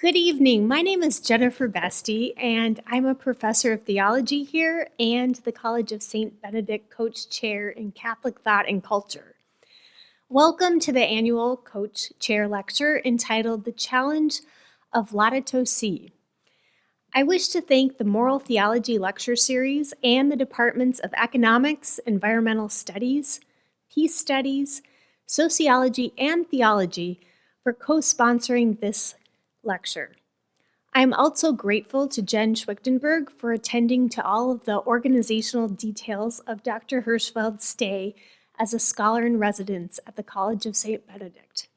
Good evening. My name is Jennifer Bestie, and I'm a professor of theology here and the College of St. Benedict Koch Chair in Catholic Thought and Culture. Welcome to the annual Koch Chair Lecture entitled The Challenge of Laudato Si. I wish to thank the Moral Theology Lecture Series and the Departments of Economics, Environmental Studies, Peace Studies, Sociology, and Theology for co-sponsoring this lecture. I am also grateful to Jen Schwichtenberg for attending to all of the organizational details of Dr. Hirschfeld's stay as a scholar in residence at the College of St. Benedict.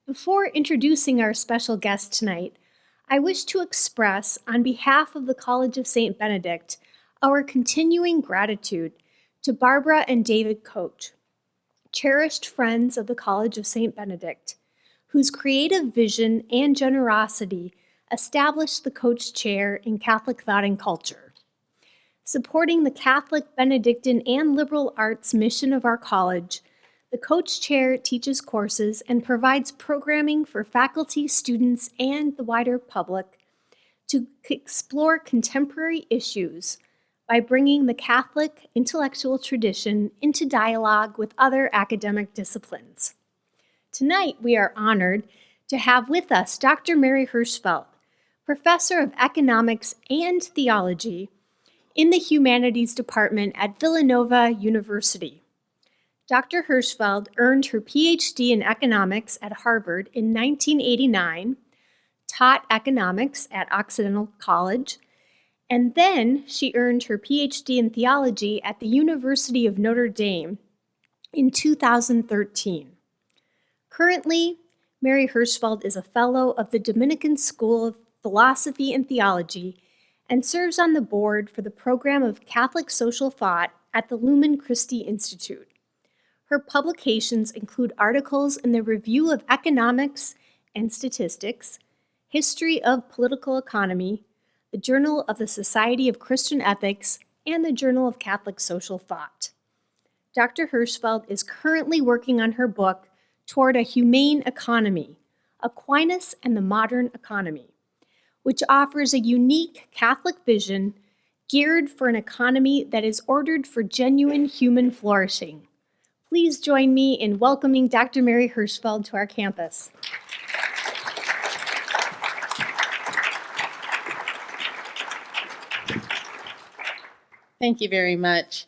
Before introducing our special guest tonight, I wish to express, on behalf of the College of St. Benedict, our continuing gratitude to Barbara and David Koch, cherished friends of the College of St. Benedict, whose creative vision and generosity established the Koch Chair in Catholic Thought and Culture. Supporting the Catholic, Benedictine, and liberal arts mission of our college, the Koch Chair teaches courses and provides programming for faculty, students, and the wider public to explore contemporary issues by bringing the Catholic intellectual tradition into dialogue with other academic disciplines. Tonight, we are honored to have with us Dr. Mary Hirschfeld, Professor of Economics and Theology in the Humanities Department at Villanova University. Dr. Hirschfeld earned her PhD in economics at Harvard in 1989, taught economics at Occidental College, and then she earned her PhD in theology at the University of Notre Dame in 2013. Currently, Mary Hirschfeld is a fellow of the Dominican School of Philosophy and Theology and serves on the board for the program of Catholic Social Thought at the Lumen Christi Institute. Her publications include articles in the Review of Economics and Statistics, History of Political Economy, the Journal of the Society of Christian Ethics, and the Journal of Catholic Social Thought. Dr. Hirschfeld is currently working on her book, Toward a Humane Economy, Aquinas and the Modern Economy, which offers a unique Catholic vision geared for an economy that is ordered for genuine human flourishing. Please join me in welcoming Dr. Mary Hirschfeld to our campus. Thank you very much.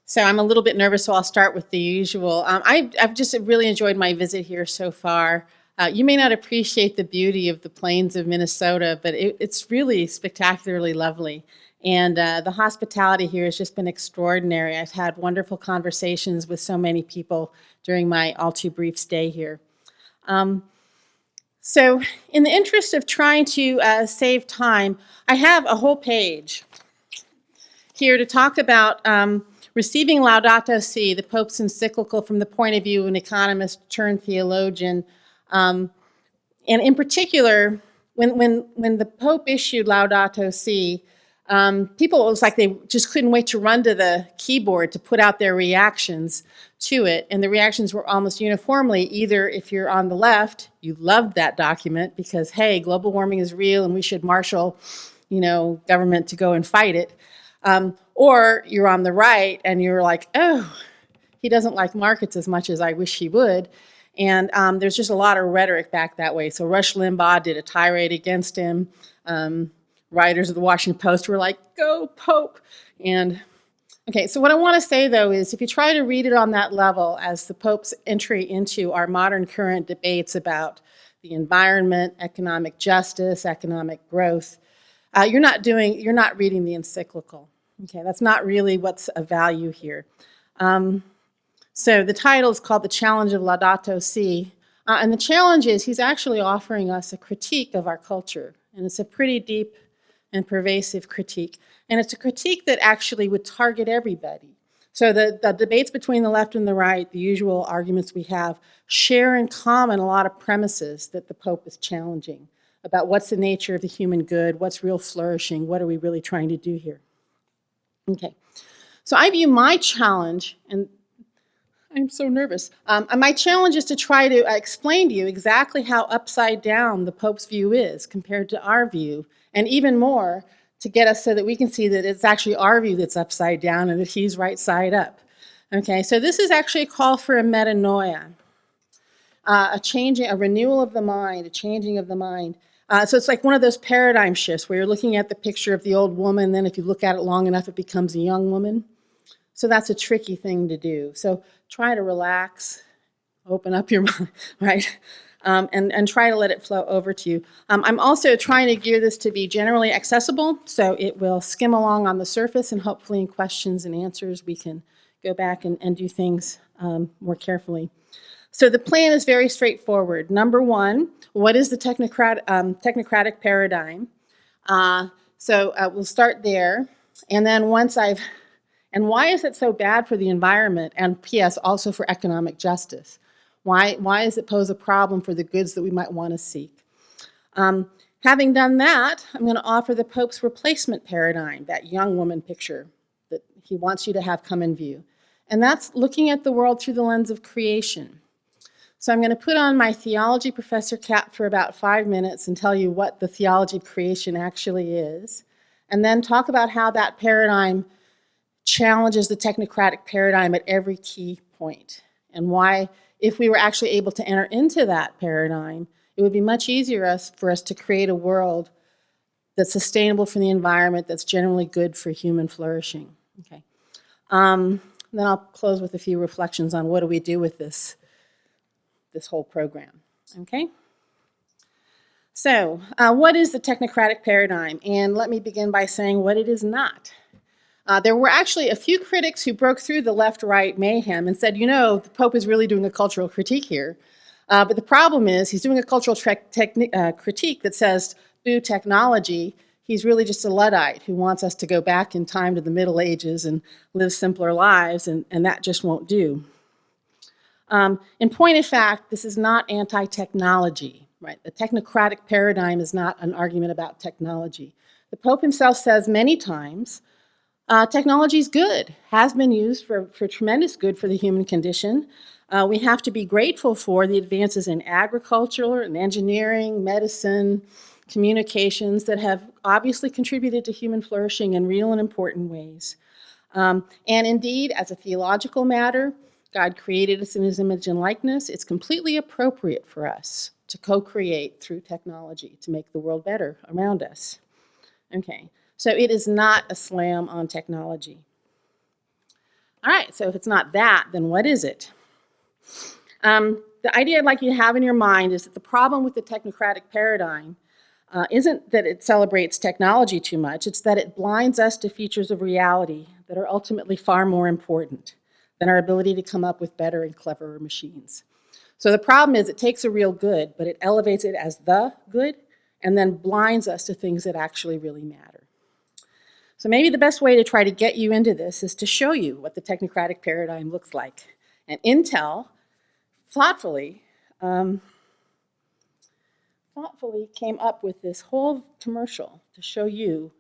So I'm a little bit nervous, so I'll start with the usual. I've just really enjoyed my visit here so far. You may not appreciate the beauty of the plains of Minnesota, but it's really spectacularly lovely. And the hospitality here has just been extraordinary. I've had wonderful conversations with so many people during my all too brief stay here. So in the interest of trying to save time, I have a whole page here to talk about receiving Laudato Si, the Pope's encyclical, from the point of view of an economist turned theologian. And in particular, when the Pope issued Laudato Si, people, it was like they just couldn't wait to run to the keyboard to put out their reactions to it. And the reactions were almost uniformly either, if you're on the left, you loved that document because, hey, global warming is real and we should marshal, government to go and fight it. Or you're on the right and you're like, oh, he doesn't like markets as much as I wish he would. And there's just a lot of rhetoric back that way. So Rush Limbaugh did a tirade against him. Writers of the Washington Post were like, go Pope. And okay, so what I want to say, though, is if you try to read it on that level as the Pope's entry into our modern current debates about the environment, economic justice, economic growth, you're not reading the encyclical. Okay, that's not really what's of value here. So the title is called The Challenge of Laudato Si. And the challenge is he's actually offering us a critique of our culture. And it's a pretty deep and pervasive critique. And it's a critique that actually would target everybody. So the debates between the left and the right, the usual arguments we have, share in common a lot of premises that the Pope is challenging about what's the nature of the human good, what's real flourishing, what are we really trying to do here. Okay, so I view my challenge, and I'm so nervous. My challenge is to try to explain to you exactly how upside down the Pope's view is compared to our view, and even more, to get us so that we can see that it's actually our view that's upside down and that he's right side up. Okay, so this is actually a call for a metanoia, a renewal of the mind, a changing of the mind. So it's like one of those paradigm shifts where you're looking at the picture of the old woman, then if you look at it long enough, it becomes a young woman. So that's a tricky thing to do. So try to relax, open up your mind, right? And try to let it flow over to you. I'm also trying to gear this to be generally accessible, so it will skim along on the surface, and hopefully in questions and answers we can go back and do things more carefully. So the plan is very straightforward. Number one, what is the technocratic paradigm? We'll start there, and then and why is it so bad for the environment, and P.S. also for economic justice? Why does it pose a problem for the goods that we might want to seek? Having done that, I'm going to offer the Pope's replacement paradigm, that young woman picture that he wants you to have come in view. And that's looking at the world through the lens of creation. So I'm going to put on my theology professor cap for about 5 minutes and tell you what the theology of creation actually is, and then talk about how that paradigm challenges the technocratic paradigm at every key point, and why, if we were actually able to enter into that paradigm, it would be much easier for us to create a world that's sustainable for the environment, that's generally good for human flourishing. Okay. Then I'll close with a few reflections on what do we do with this whole program. Okay. So what is the technocratic paradigm? And let me begin by saying what it is not. There were actually a few critics who broke through the left-right mayhem and said, the Pope is really doing a cultural critique here. But the problem is he's doing a cultural critique that says, boo technology. He's really just a Luddite who wants us to go back in time to the Middle Ages and live simpler lives, and that just won't do. In point of fact, this is not anti-technology, right? The technocratic paradigm is not an argument about technology. The Pope himself says many times, technology is good, has been used for tremendous good for the human condition. We have to be grateful for the advances in agriculture and engineering, medicine, communications that have obviously contributed to human flourishing in real and important ways. And indeed, as a theological matter, God created us in his image and likeness. It's completely appropriate for us to co-create through technology to make the world better around us. Okay. So it is not a slam on technology. All right, so if it's not that, then what is it? The idea I'd like you to have in your mind is that the problem with the technocratic paradigm isn't that it celebrates technology too much, it's that it blinds us to features of reality that are ultimately far more important than our ability to come up with better and cleverer machines. So the problem is it takes a real good, but it elevates it as the good, and then blinds us to things that actually really matter. So maybe the best way to try to get you into this is to show you what the technocratic paradigm looks like. And Intel thoughtfully came up with this whole commercial to show you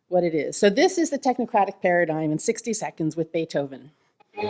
what it is. So this is the technocratic paradigm in 60 seconds with Beethoven. All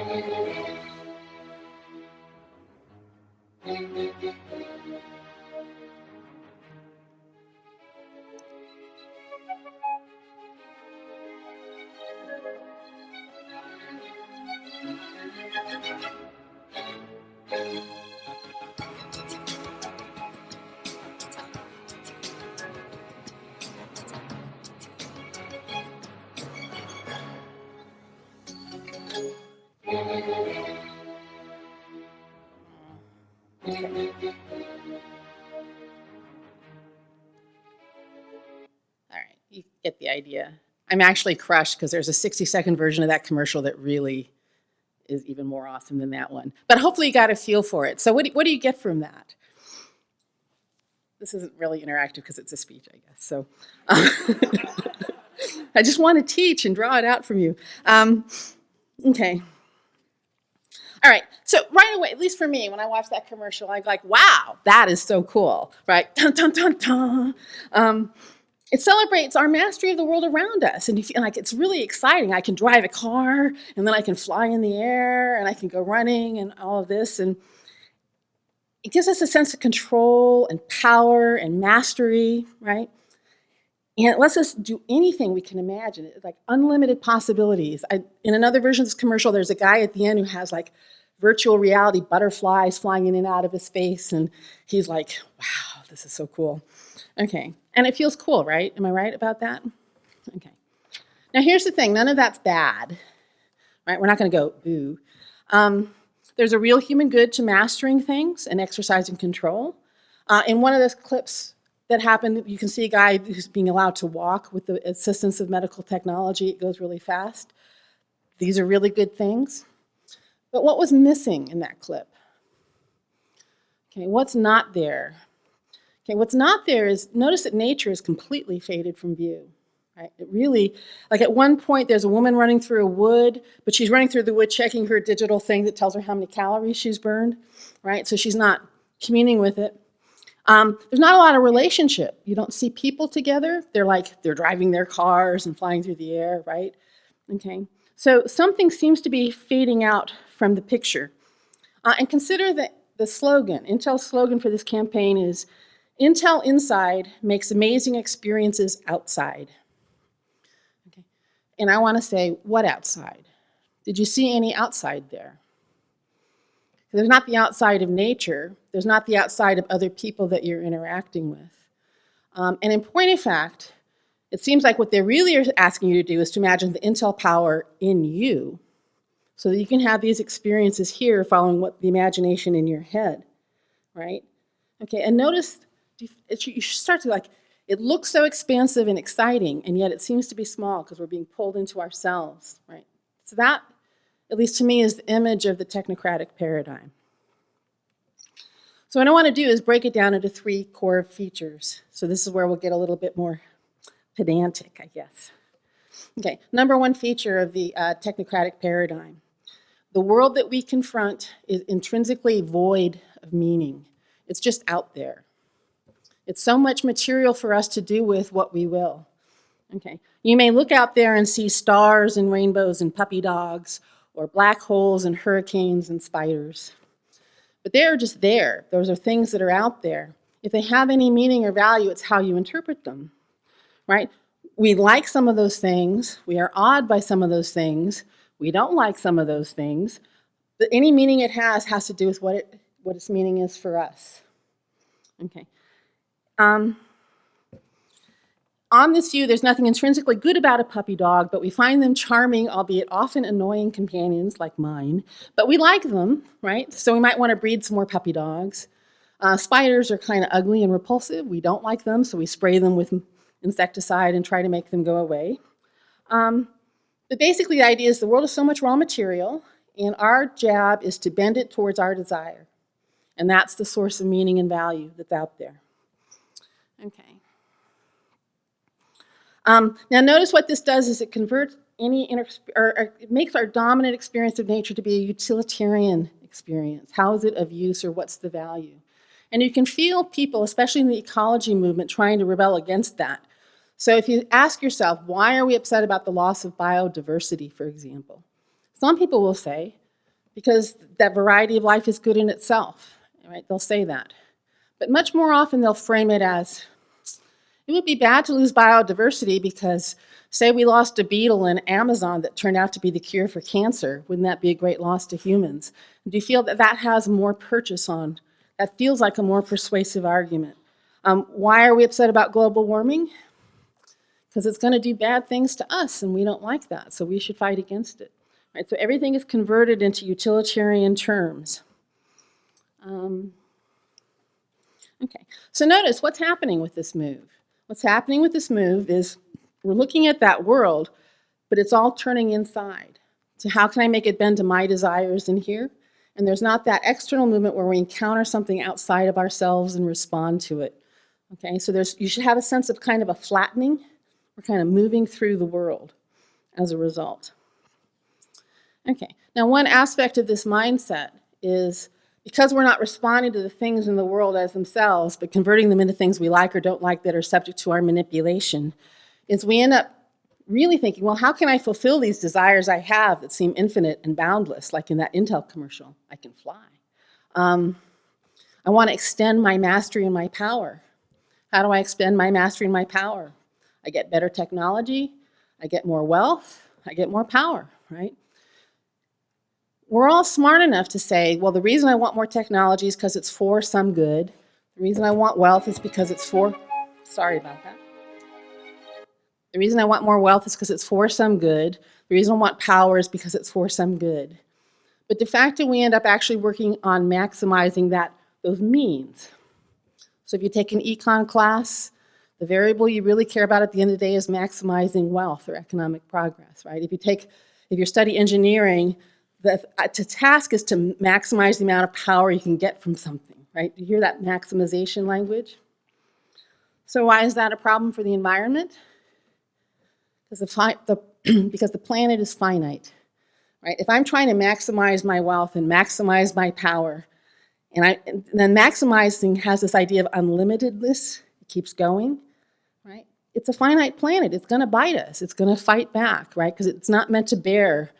right, you get the idea. I'm actually crushed because there's a 60-second version of that commercial that really is even more awesome than that one. But hopefully you got a feel for it. So what do you get from that? This isn't really interactive because it's a speech, I guess. So I just want to teach and draw it out from you. Okay. All right, so right away, at least for me, when I watch that commercial, I'm like, wow, that is so cool, right? Dun, dun, dun, dun. It celebrates our mastery of the world around us, and you feel like it's really exciting. I can drive a car, and then I can fly in the air, and I can go running, and all of this, and it gives us a sense of control and power and mastery, right? And it lets us do anything we can imagine. It's like unlimited possibilities. In another version of this commercial, there's a guy at the end who has like virtual reality butterflies flying in and out of his face, and he's like, wow, this is so cool. Okay, and it feels cool, right? Am I right about that? Okay. Now here's the thing, none of that's bad, right? We're not gonna go, ooh. There's a real human good to mastering things and exercising control. In one of those clips that happened, you can see a guy who's being allowed to walk with the assistance of medical technology. It goes really fast. These are really good things. But what was missing in that clip? Okay, what's not there? Okay, what's not there is, notice that nature is completely faded from view. Right? It really, like at one point there's a woman running through a wood, but she's running through the wood checking her digital thing that tells her how many calories she's burned, right? So she's not communing with it. There's not a lot of relationship. You don't see people together. They're driving their cars and flying through the air, right? Okay, so something seems to be fading out from the picture. And consider that the slogan, Intel's slogan for this campaign is, Intel inside makes amazing experiences outside. Okay. And I want to say, what outside? Did you see any outside there? There's not the outside of nature. There's not the outside of other people that you're interacting with. And in point of fact, it seems like what they really are asking you to do is to imagine the Intel power in you so that you can have these experiences here following what the imagination in your head, right? Okay, and notice, you should start to like, it looks so expansive and exciting, and yet it seems to be small because we're being pulled into ourselves, right? So that, at least to me, is the image of the technocratic paradigm. So what I want to do is break it down into 3 core features. So this is where we'll get a little bit more pedantic, I guess. Okay, number 1 feature of the technocratic paradigm. The world that we confront is intrinsically void of meaning. It's just out there. It's so much material for us to do with what we will. Okay, you may look out there and see stars and rainbows and puppy dogs, or black holes and hurricanes and spiders. But they are just there. Those are things that are out there. If they have any meaning or value, it's how you interpret them, right? We like some of those things. We are awed by some of those things. We don't like some of those things. But any meaning it has to do with what its meaning is for us. Okay. On this view, there's nothing intrinsically good about a puppy dog, but we find them charming, albeit often annoying companions like mine. But we like them, right? So we might want to breed some more puppy dogs. Spiders are kind of ugly and repulsive. We don't like them, so we spray them with insecticide and try to make them go away. But basically the idea is the world is so much raw material, and our job is to bend it towards our desire. And that's the source of meaning and value that's out there. Okay. Now notice what this does is it converts it makes our dominant experience of nature to be a utilitarian experience. How is it of use, or what's the value? And you can feel people, especially in the ecology movement, trying to rebel against that. So if you ask yourself, why are we upset about the loss of biodiversity, for example? Some people will say, because that variety of life is good in itself, right? They'll say that. But much more often they'll frame it as, it would be bad to lose biodiversity because, say we lost a beetle in Amazon that turned out to be the cure for cancer. Wouldn't that be a great loss to humans? Do you feel that that has more purchase on? That feels like a more persuasive argument. Why are we upset about global warming? Because it's going to do bad things to us, and we don't like that, so we should fight against it. Right? So everything is converted into utilitarian terms. Okay, so notice what's happening with this move. What's happening with this move is we're looking at that world, but it's all turning inside. So how can I make it bend to my desires in here? And there's not that external movement where we encounter something outside of ourselves and respond to it. Okay, so you should have a sense of kind of a flattening. We're kind of moving through the world as a result. Okay, now one aspect of this mindset is because we're not responding to the things in the world as themselves, but converting them into things we like or don't like that are subject to our manipulation, is we end up really thinking, well, how can I fulfill these desires I have that seem infinite and boundless, like in that Intel commercial, I can fly. I want to extend my mastery and my power. How do I extend my mastery and my power? I get better technology, I get more wealth, I get more power, right? We're all smart enough to say, well, the reason I want more technology is because it's for some good. The reason I want wealth is because it's for, sorry about that. The reason I want more wealth is because it's for some good. The reason I want power is because it's for some good. But de facto, we end up actually working on maximizing those means. So if you take an econ class, the variable you really care about at the end of the day is maximizing wealth or economic progress, right? If you study engineering, the task is to maximize the amount of power you can get from something, right? Do you hear that maximization language? So why is that a problem for the environment? Because the planet is finite, right? If I'm trying to maximize my wealth and maximize my power, and then maximizing has this idea of unlimitedness, it keeps going, right? It's a finite planet. It's going to bite us. It's going to fight back, right? Because it's not meant to bear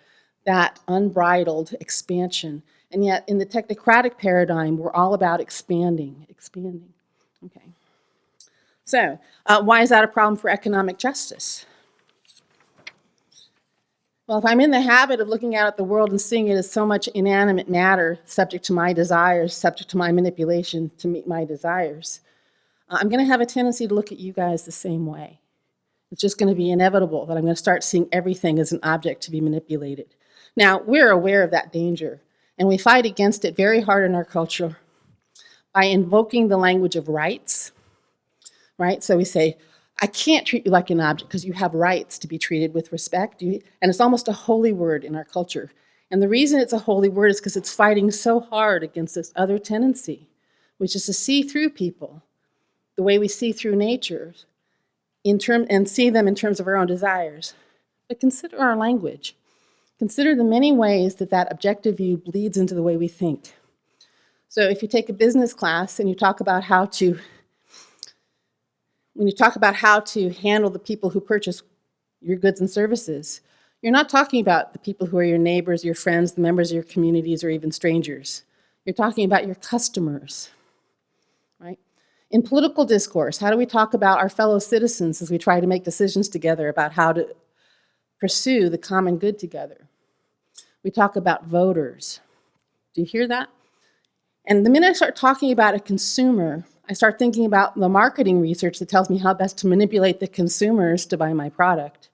that unbridled expansion. And yet, in the technocratic paradigm, we're all about expanding. Okay. So, why is that a problem for economic justice? Well, if I'm in the habit of looking out at the world and seeing it as so much inanimate matter, subject to my desires, subject to my manipulation to meet my desires, I'm going to have a tendency to look at you guys the same way. It's just going to be inevitable that I'm going to start seeing everything as an object to be manipulated. Now, we're aware of that danger, and we fight against it very hard in our culture by invoking the language of rights, right? So we say, I can't treat you like an object because you have rights to be treated with respect. And it's almost a holy word in our culture. And the reason it's a holy word is because it's fighting so hard against this other tendency, which is to see through people the way we see through nature and see them in terms of our own desires. But consider our language. Consider the many ways that objective view bleeds into the way we think. So if you take a business class and you talk about how to handle the people who purchase your goods and services, you're not talking about the people who are your neighbors, your friends, the members of your communities, or even strangers. You're talking about your customers, right? In political discourse, how do we talk about our fellow citizens as we try to make decisions together about how to pursue the common good together? We talk about voters. Do you hear that? And the minute I start talking about a consumer, I start thinking about the marketing research that tells me how best to manipulate the consumers to buy my product.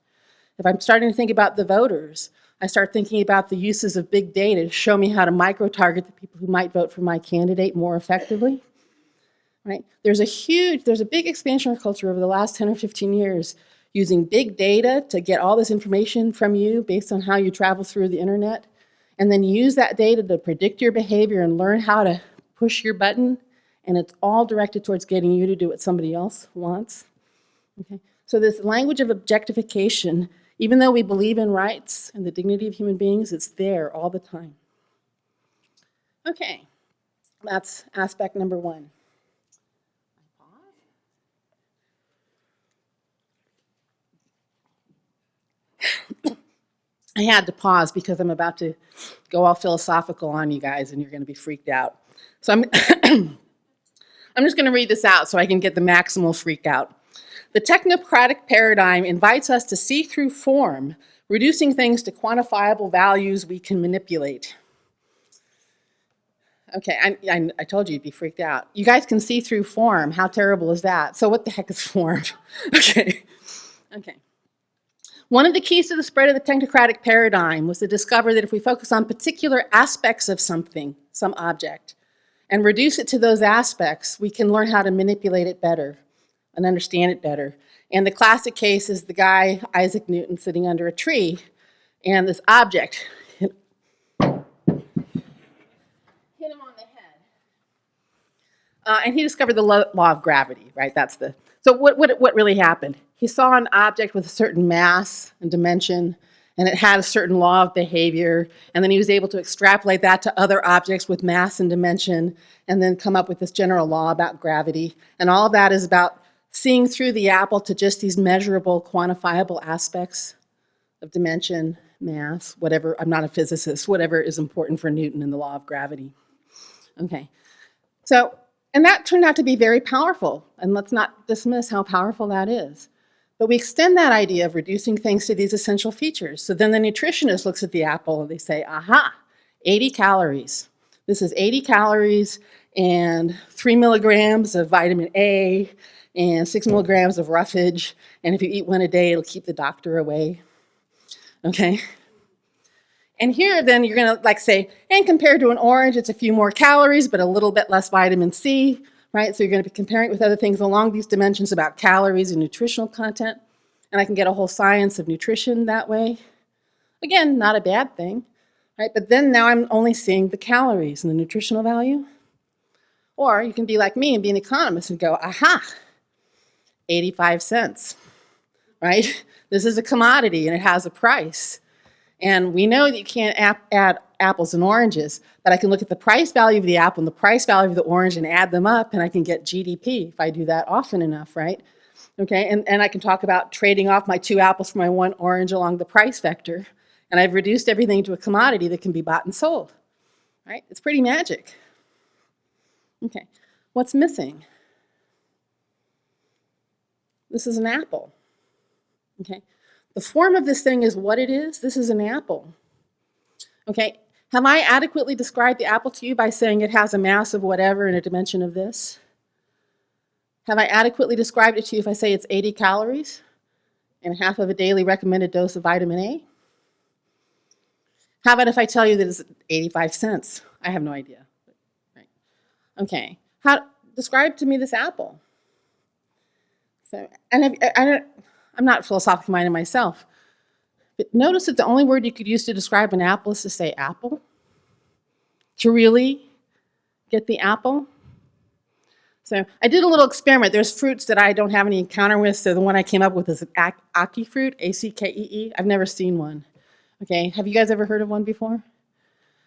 If I'm starting to think about the voters, I start thinking about the uses of big data to show me how to micro-target the people who might vote for my candidate more effectively. Right? There's a big expansion of culture over the last 10 or 15 years using big data to get all this information from you based on how you travel through the internet, and then use that data to predict your behavior and learn how to push your button, and it's all directed towards getting you to do what somebody else wants. Okay? So this language of objectification, even though we believe in rights and the dignity of human beings, it's there all the time. Okay, that's aspect number one. I had to pause because I'm about to go all philosophical on you guys and you're going to be freaked out. So I'm just going to read this out so I can get the maximal freak out. The technocratic paradigm invites us to see through form, reducing things to quantifiable values we can manipulate. Okay, I told you you'd be freaked out. You guys can see through form. How terrible is that? So what the heck is form? Okay. One of the keys to the spread of the technocratic paradigm was to discover that if we focus on particular aspects of something, some object, and reduce it to those aspects, we can learn how to manipulate it better and understand it better. And the classic case is the guy, Isaac Newton, sitting under a tree, and this object hit him on the head. And he discovered the law of gravity, right? So what really happened? He saw an object with a certain mass and dimension, and it had a certain law of behavior, and then he was able to extrapolate that to other objects with mass and dimension, and then come up with this general law about gravity. And all of that is about seeing through the apple to just these measurable, quantifiable aspects of dimension, mass, whatever. I'm not a physicist, whatever is important for Newton in the law of gravity. Okay, so, and that turned out to be very powerful, and let's not dismiss how powerful that is. But we extend that idea of reducing things to these essential features. So then the nutritionist looks at the apple and they say, aha, 80 calories. This is 80 calories and 3 milligrams of vitamin A and 6 milligrams of roughage. And if you eat one a day, it'll keep the doctor away. Okay? And here then you're gonna like say, and compared to an orange, it's a few more calories, but a little bit less vitamin C. Right? So you're going to be comparing it with other things along these dimensions about calories and nutritional content. And I can get a whole science of nutrition that way. Again, not a bad thing. Right? But then now I'm only seeing the calories and the nutritional value. Or you can be like me and be an economist and go, aha, 85 cents. Right? This is a commodity and it has a price. And we know that you can't add apples and oranges, but I can look at the price value of the apple and the price value of the orange and add them up, and I can get GDP if I do that often enough, right? Okay, and I can talk about trading off my 2 apples for my 1 orange along the price vector, and I've reduced everything to a commodity that can be bought and sold, right? It's pretty magic. Okay, what's missing? This is an apple, okay? The form of this thing is what it is. This is an apple. Okay, have I adequately described the apple to you by saying it has a mass of whatever and a dimension of this? Have I adequately described it to you if I say it's 80 calories and half of a daily recommended dose of vitamin A? How about if I tell you that it's 85 cents? I have no idea. Right. Okay, describe to me this apple. So, and I'm not philosophically minded myself, but notice that the only word you could use to describe an apple is to say apple. To really get the apple. So I did a little experiment. There's fruits that I don't have any encounter with, so the one I came up with is an Aki fruit, A-C-K-E-E. I've never seen one. Okay, have you guys ever heard of one before?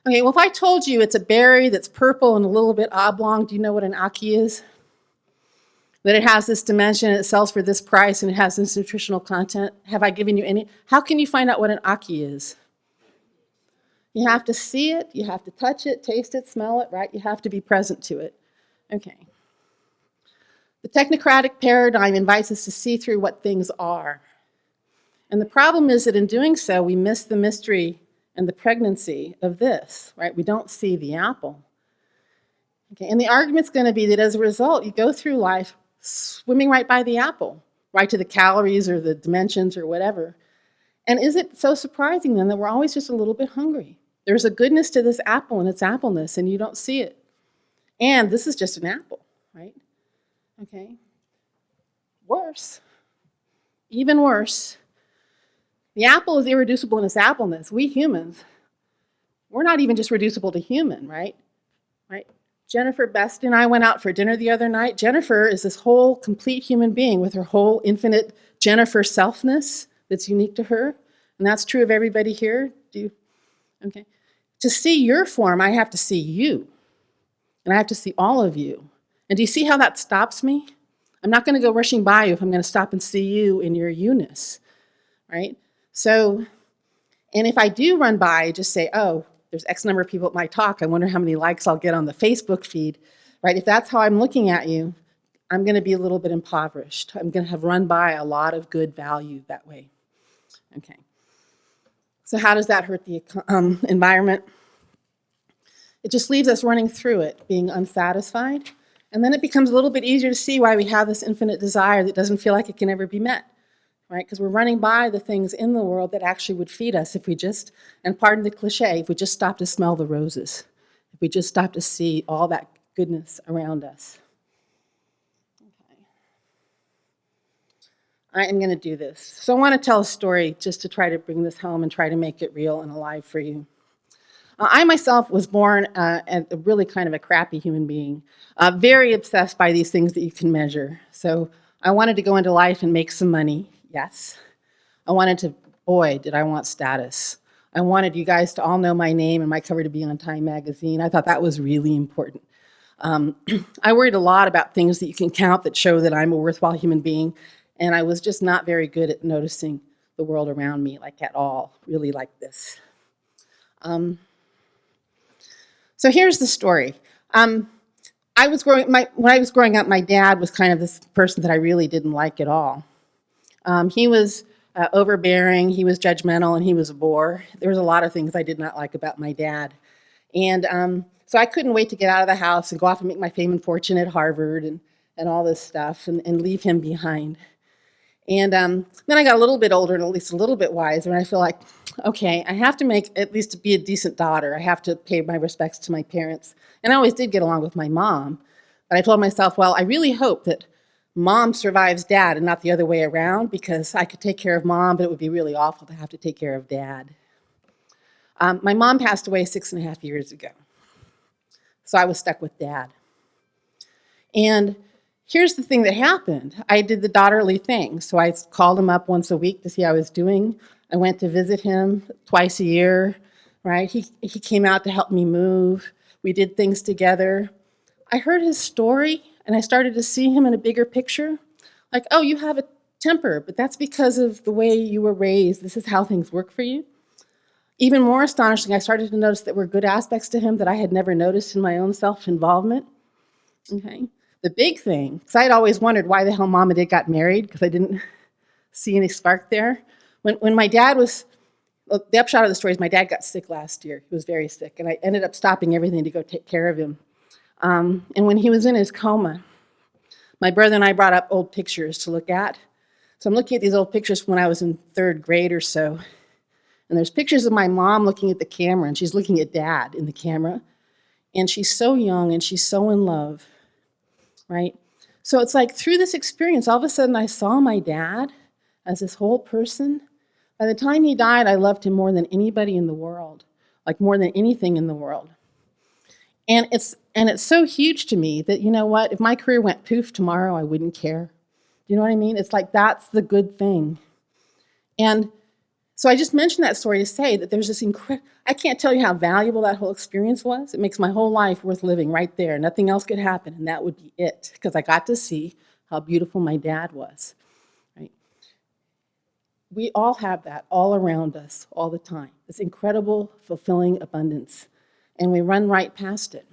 Okay, well, if I told you it's a berry that's purple and a little bit oblong, do you know what an Aki is? That it has this dimension, it sells for this price, and it has this nutritional content. Have I given you any? How can you find out what an Aki is? You have to see it, you have to touch it, taste it, smell it, right? You have to be present to it. Okay. The technocratic paradigm invites us to see through what things are. And the problem is that in doing so, we miss the mystery and the pregnancy of this, right? We don't see the apple. Okay, and the argument's going to be that as a result, you go through life swimming right by the apple, right to the calories or the dimensions or whatever. And is it so surprising then that we're always just a little bit hungry? There's a goodness to this apple and its appleness, and you don't see it. And this is just an apple, right? Okay. Worse, even worse, the apple is irreducible in its appleness. We humans, we're not even just reducible to human, right? Right? Jennifer Best and I went out for dinner the other night. Jennifer is this whole complete human being with her whole infinite Jennifer selfness that's unique to her. And that's true of everybody here. Okay. To see your form, I have to see you. And I have to see all of you. And do you see how that stops me? I'm not going to go rushing by you if I'm going to stop and see you in your you-ness, right? So, and if I do run by, just say, oh, there's X number of people at my talk. I wonder how many likes I'll get on the Facebook feed, right? If that's how I'm looking at you, I'm going to be a little bit impoverished. I'm going to have run by a lot of good value that way. Okay. So how does that hurt the environment? It just leaves us running through it, being unsatisfied. And then it becomes a little bit easier to see why we have this infinite desire that doesn't feel like it can ever be met, right? Because we're running by the things in the world that actually would feed us if we just, and pardon the cliche, if we just stopped to smell the roses, if we just stopped to see all that goodness around us. Okay. I am going to do this. So I want to tell a story just to try to bring this home and try to make it real and alive for you. I myself was born really kind of a crappy human being, very obsessed by these things that you can measure. So I wanted to go into life and make some money, yes. I wanted to boy, did I want status. I wanted you guys to all know my name and my cover to be on Time magazine. I thought that was really important. I worried a lot about things that you can count that show that I'm a worthwhile human being, and I was just not very good at noticing the world around me, like at all, really like this. So here's the story. When I was growing up, my dad was kind of this person that I really didn't like at all. He was overbearing, he was judgmental, and he was a bore. There was a lot of things I did not like about my dad. And so I couldn't wait to get out of the house and go off and make my fame and fortune at Harvard and all this stuff and leave him behind. And then I got a little bit older and at least a little bit wiser, and I feel like, okay, I have to at least be a decent daughter. I have to pay my respects to my parents. And I always did get along with my mom. But I told myself, well, I really hope that mom survives dad and not the other way around, because I could take care of mom, but it would be really awful to have to take care of dad. My mom passed away 6.5 years ago. So I was stuck with dad. And here's the thing that happened. I did the daughterly thing. So I called him up once a week to see how I was doing. I went to visit him twice a year, right? He came out to help me move. We did things together. I heard his story, and I started to see him in a bigger picture. Like, oh, you have a temper, but that's because of the way you were raised. This is how things work for you. Even more astonishing, I started to notice that there were good aspects to him that I had never noticed in my own self-involvement. Okay. The big thing, because I had always wondered why the hell mom and dad got married, because I didn't see any spark there. When my dad was, well, the upshot of the story is my dad got sick last year. He was very sick, and I ended up stopping everything to go take care of him. And when he was in his coma, my brother and I brought up old pictures to look at. So I'm looking at these old pictures when I was in 3rd grade or so. And there's pictures of my mom looking at the camera, and she's looking at dad in the camera. And she's so young, and she's so in love, right? So it's like through this experience, all of a sudden I saw my dad as this whole person. By the time he died, I loved him more than anybody in the world, like more than anything in the world. And it's so huge to me that, you know what, if my career went poof tomorrow, I wouldn't care. Do you know what I mean? It's like that's the good thing. And so I just mentioned that story to say that there's this I can't tell you how valuable that whole experience was. It makes my whole life worth living right there. Nothing else could happen, and that would be it, because I got to see how beautiful my dad was. Right? We all have that all around us all the time, this incredible, fulfilling abundance, and we run right past it.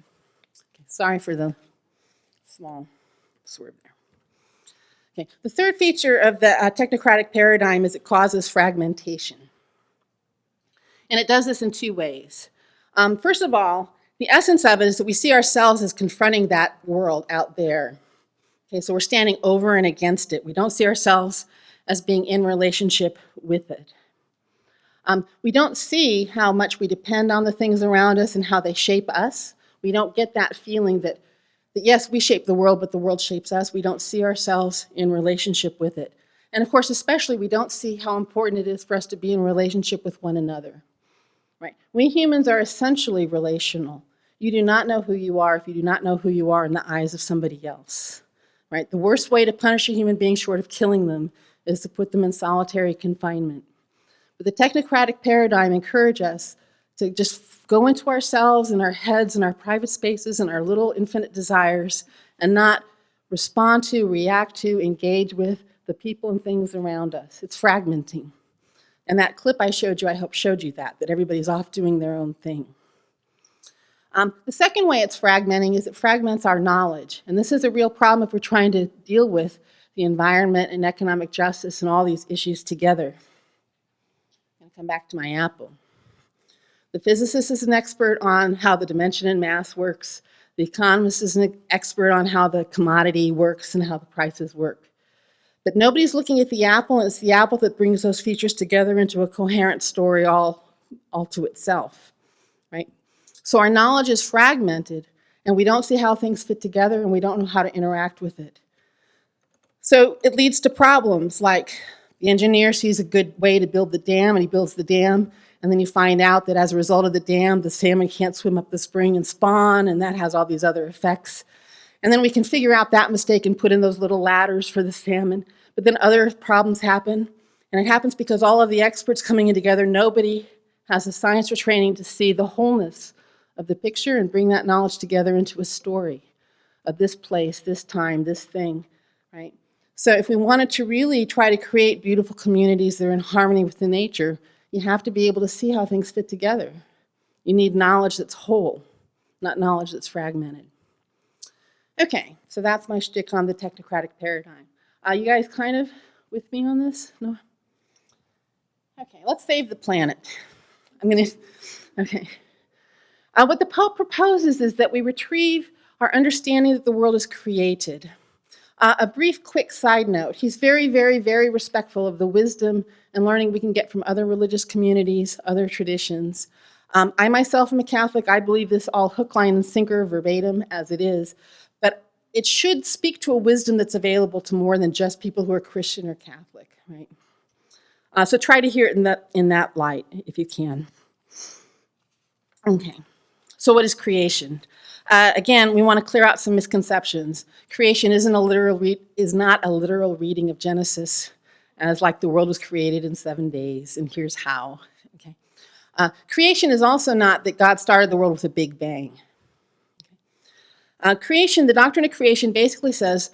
Okay, sorry for the small swerve there. Okay. The third feature of the technocratic paradigm is it causes fragmentation. And it does this in 2 ways. First of all, the essence of it is that we see ourselves as confronting that world out there. Okay, so we're standing over and against it. We don't see ourselves as being in relationship with it. We don't see how much we depend on the things around us and how they shape us. We don't get that feeling that yes, we shape the world, but the world shapes us. We don't see ourselves in relationship with it. And of course, especially, we don't see how important it is for us to be in relationship with one another. Right? We humans are essentially relational. You do not know who you are if you do not know who you are in the eyes of somebody else. Right? The worst way to punish a human being short of killing them is to put them in solitary confinement. But the technocratic paradigm encourages us to just go into ourselves and our heads and our private spaces and our little infinite desires and not respond to, react to, engage with the people and things around us. It's fragmenting. And that clip I showed you, I hope showed you that everybody's off doing their own thing. The second way it's fragmenting is it fragments our knowledge. And this is a real problem if we're trying to deal with the environment and economic justice and all these issues together. I'm going to come back to my apple. The physicist is an expert on how the dimension in mass works. The economist is an expert on how the commodity works and how the prices work. But nobody's looking at the apple, and it's the apple that brings those features together into a coherent story all to itself, right? So our knowledge is fragmented, and we don't see how things fit together, and we don't know how to interact with it. So it leads to problems like the engineer sees a good way to build the dam, and he builds the dam, and then you find out that as a result of the dam, the salmon can't swim up the spring and spawn, and that has all these other effects. And then we can figure out that mistake and put in those little ladders for the salmon. But then other problems happen, And it happens because all of the experts coming in together, nobody has the science or training to see the wholeness of the picture and bring that knowledge together into a story of this place, this time, this thing, right? So if we wanted to really try to create beautiful communities that are in harmony with the nature, you have to be able to see how things fit together. You need knowledge that's whole, not knowledge that's fragmented. Okay, so that's my shtick on the technocratic paradigm. You guys kind of with me on this? No? Okay, let's save the planet. Okay. What the Pope proposes is that we retrieve our understanding that the world is created. A brief, quick side note. He's very, very, very respectful of the wisdom and learning we can get from other religious communities, other traditions. I myself am a Catholic. I believe this all hook, line, and sinker, verbatim as it is. But it should speak to a wisdom that's available to more than just people who are Christian or Catholic, right? So try to hear it in that light, if you can. Okay, so what is creation? Again, we want to clear out some misconceptions. Creation is not a literal reading of Genesis, as like the world was created in 7 days, and here's how. Okay. Creation is also not that God started the world with a big bang. Creation, the doctrine of creation basically says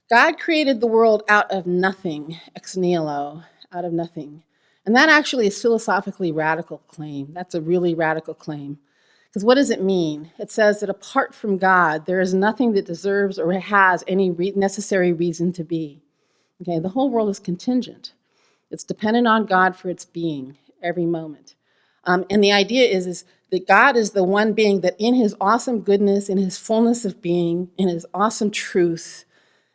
God created the world out of nothing, ex nihilo, out of nothing. And that actually is philosophically radical claim. That's a really radical claim. Because what does it mean? It says that apart from God, there is nothing that deserves or has any necessary reason to be. Okay, the whole world is contingent. It's dependent on God for its being every moment. And the idea is that God is the one being that in his awesome goodness, in his fullness of being, in his awesome truth,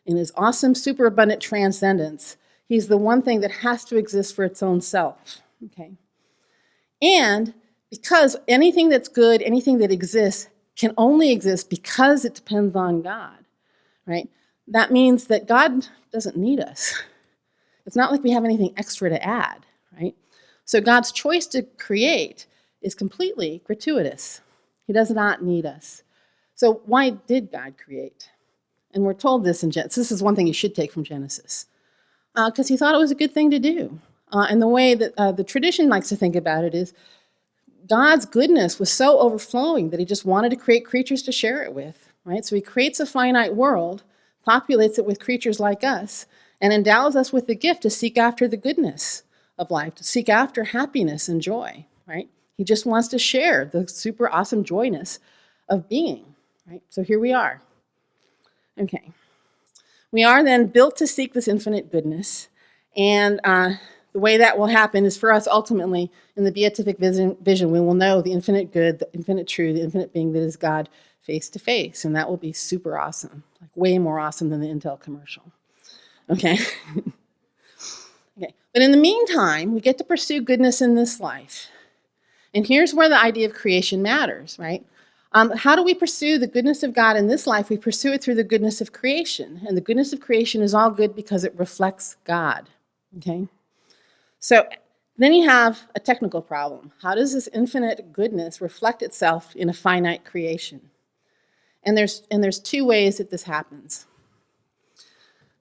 in his awesome superabundant transcendence, he's the one thing that has to exist for its own self. Okay, and because anything that's good, anything that exists, can only exist because it depends on God, right? That means that God doesn't need us. It's not like we have anything extra to add, right? So God's choice to create is completely gratuitous. He does not need us. So why did God create? And we're told this in Genesis. This is one thing you should take from Genesis. Because he thought it was a good thing to do. And the way that the tradition likes to think about it is God's goodness was so overflowing that he just wanted to create creatures to share it with, right? So he creates a finite world, populates it with creatures like us, and endows us with the gift to seek after the goodness of life, to seek after happiness and joy, right? He just wants to share the super awesome joyness of being, right? So here we are. Okay. We are then built to seek this infinite goodness, and the way that will happen is for us ultimately in the beatific vision, we will know the infinite good, the infinite true, the infinite being that is God face to face, and that will be super awesome, like way more awesome than the Intel commercial. Okay? Okay. But in the meantime, we get to pursue goodness in this life. And here's where the idea of creation matters, right? How do we pursue the goodness of God in this life? We pursue it through the goodness of creation. And the goodness of creation is all good because it reflects God. Okay? So then you have a technical problem. How does this infinite goodness reflect itself in a finite creation? And there's two ways that this happens.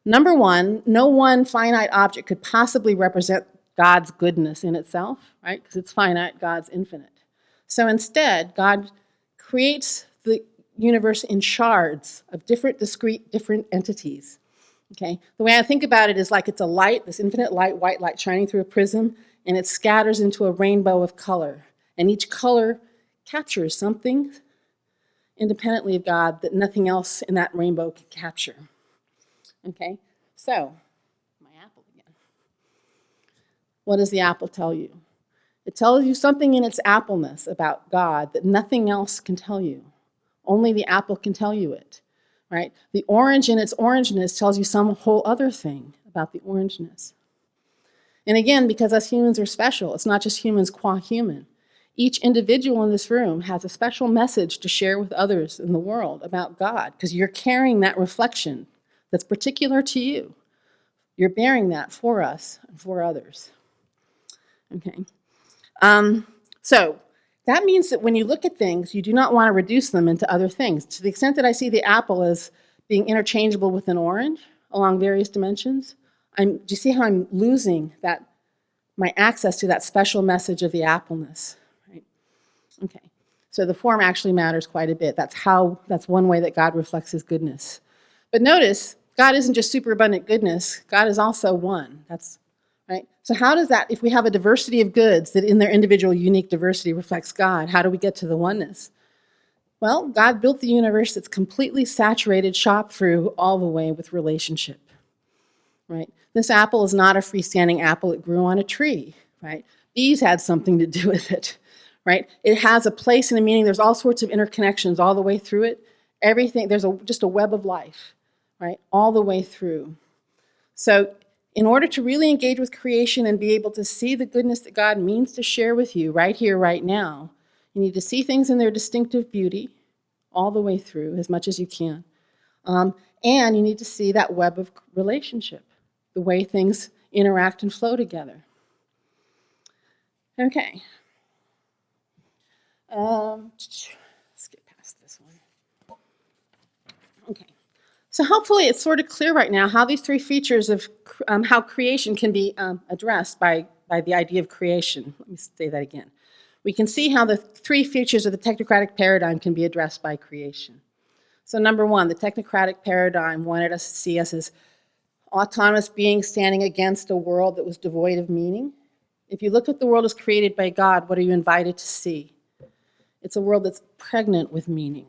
Number one, no one finite object could possibly represent God's goodness in itself, right? Because it's finite, God's infinite. So instead, God creates the universe in shards of discrete, different entities. Okay? The way I think about it is like it's a light, this infinite light, white light shining through a prism, and it scatters into a rainbow of color. And each color captures something independently of God that nothing else in that rainbow can capture. Okay? So, my apple again. What does the apple tell you? It tells you something in its appleness about God that nothing else can tell you. Only the apple can tell you it, right? The orange in its orangeness tells you some whole other thing about the orangeness. And again, because us humans are special, it's not just humans qua human. Each individual in this room has a special message to share with others in the world about God, because you're carrying that reflection that's particular to you. You're bearing that for us and for others. Okay. So that means that when you look at things, you do not want to reduce them into other things. To the extent that I see the apple as being interchangeable with an orange along various dimensions, do you see how I'm losing that my access to that special message of the appleness. Right? Okay, so the form actually matters quite a bit. That's one way that God reflects his goodness. But notice, God isn't just superabundant goodness. God is also one. Right? So how does that, if we have a diversity of goods that in their individual unique diversity reflects God, how do we get to the oneness? Well, God built the universe that's completely saturated, shot through all the way with relationship. Right? This apple is not a freestanding apple. It grew on a tree. Right? Bees had something to do with it. Right? It has a place and a meaning. There's all sorts of interconnections all the way through it. Everything, there's just a web of life, right? All the way through. So in order to really engage with creation and be able to see the goodness that God means to share with you right here, right now, you need to see things in their distinctive beauty all the way through as much as you can. And you need to see that web of relationship, the way things interact and flow together. Okay. Let's get past this one. Okay. So hopefully it's sort of clear right now how these three features of how creation can be addressed by the idea of creation. Let me say that again. We can see how the three features of the technocratic paradigm can be addressed by creation. So number one, the technocratic paradigm wanted us to see us as autonomous beings standing against a world that was devoid of meaning. If you look at the world as created by God, what are you invited to see? It's a world that's pregnant with meaning,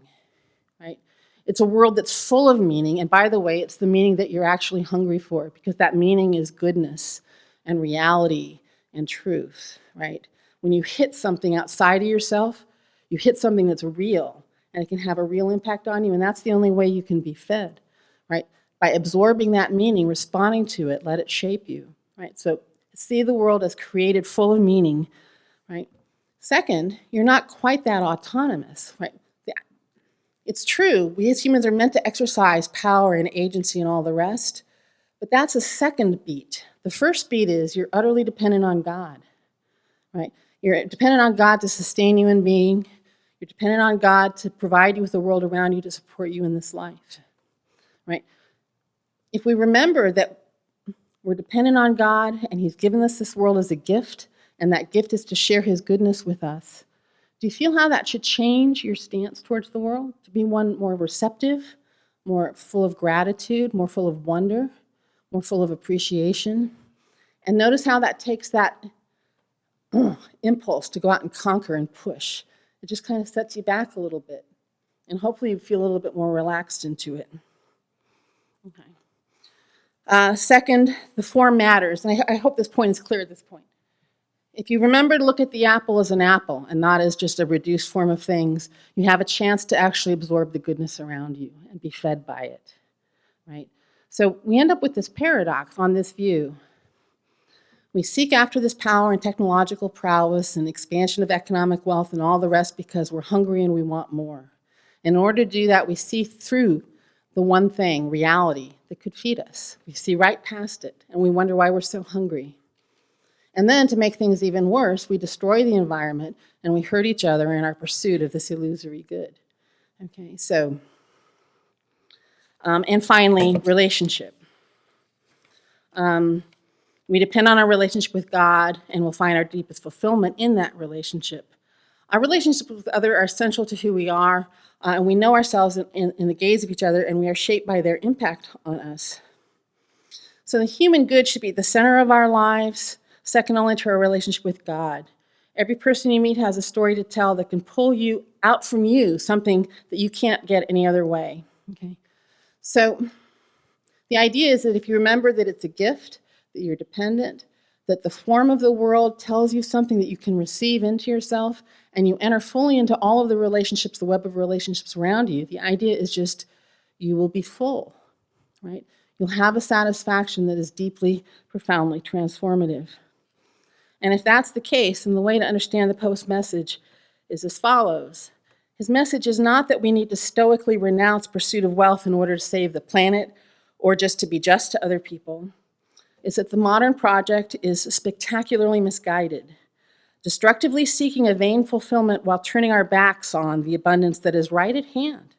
right? It's a world that's full of meaning, and by the way, it's the meaning that you're actually hungry for, because that meaning is goodness and reality and truth, right? When you hit something outside of yourself, you hit something that's real, and it can have a real impact on you, and that's the only way you can be fed, right? By absorbing that meaning, responding to it, let it shape you, right? So see the world as created full of meaning, right? Second, you're not quite that autonomous, right? It's true, we as humans are meant to exercise power and agency and all the rest, but that's a second beat. The first beat is you're utterly dependent on God, right? You're dependent on God to sustain you in being. You're dependent on God to provide you with the world around you to support you in this life, right? If we remember that we're dependent on God and he's given us this world as a gift, and that gift is to share his goodness with us, do you feel how that should change your stance towards the world? To be one more receptive, more full of gratitude, more full of wonder, more full of appreciation? And notice how that takes that impulse to go out and conquer and push. It just kind of sets you back a little bit. And hopefully you feel a little bit more relaxed into it. Okay. Second, the form matters. And I hope this point is clear at this point. If you remember to look at the apple as an apple and not as just a reduced form of things, you have a chance to actually absorb the goodness around you and be fed by it, right? So we end up with this paradox on this view. We seek after this power and technological prowess and expansion of economic wealth and all the rest because we're hungry and we want more. In order to do that, we see through the one thing, reality, that could feed us. We see right past it, and we wonder why we're so hungry. And then, to make things even worse, we destroy the environment and we hurt each other in our pursuit of this illusory good. Okay, so, and finally, relationship. We depend on our relationship with God and we'll find our deepest fulfillment in that relationship. Our relationships with others are essential to who we are, and we know ourselves in the gaze of each other, and we are shaped by their impact on us. So the human good should be at the center of our lives, second only to our relationship with God. Every person you meet has a story to tell that can pull you out from you, something that you can't get any other way. Okay? So the idea is that if you remember that it's a gift, that you're dependent, that the form of the world tells you something that you can receive into yourself, and you enter fully into all of the relationships, the web of relationships around you, the idea is just you will be full, right? You'll have a satisfaction that is deeply, profoundly transformative. And if that's the case, then the way to understand the Pope's message is as follows. His message is not that we need to stoically renounce pursuit of wealth in order to save the planet or just to be just to other people. It's that the modern project is spectacularly misguided, destructively seeking a vain fulfillment while turning our backs on the abundance that is right at hand.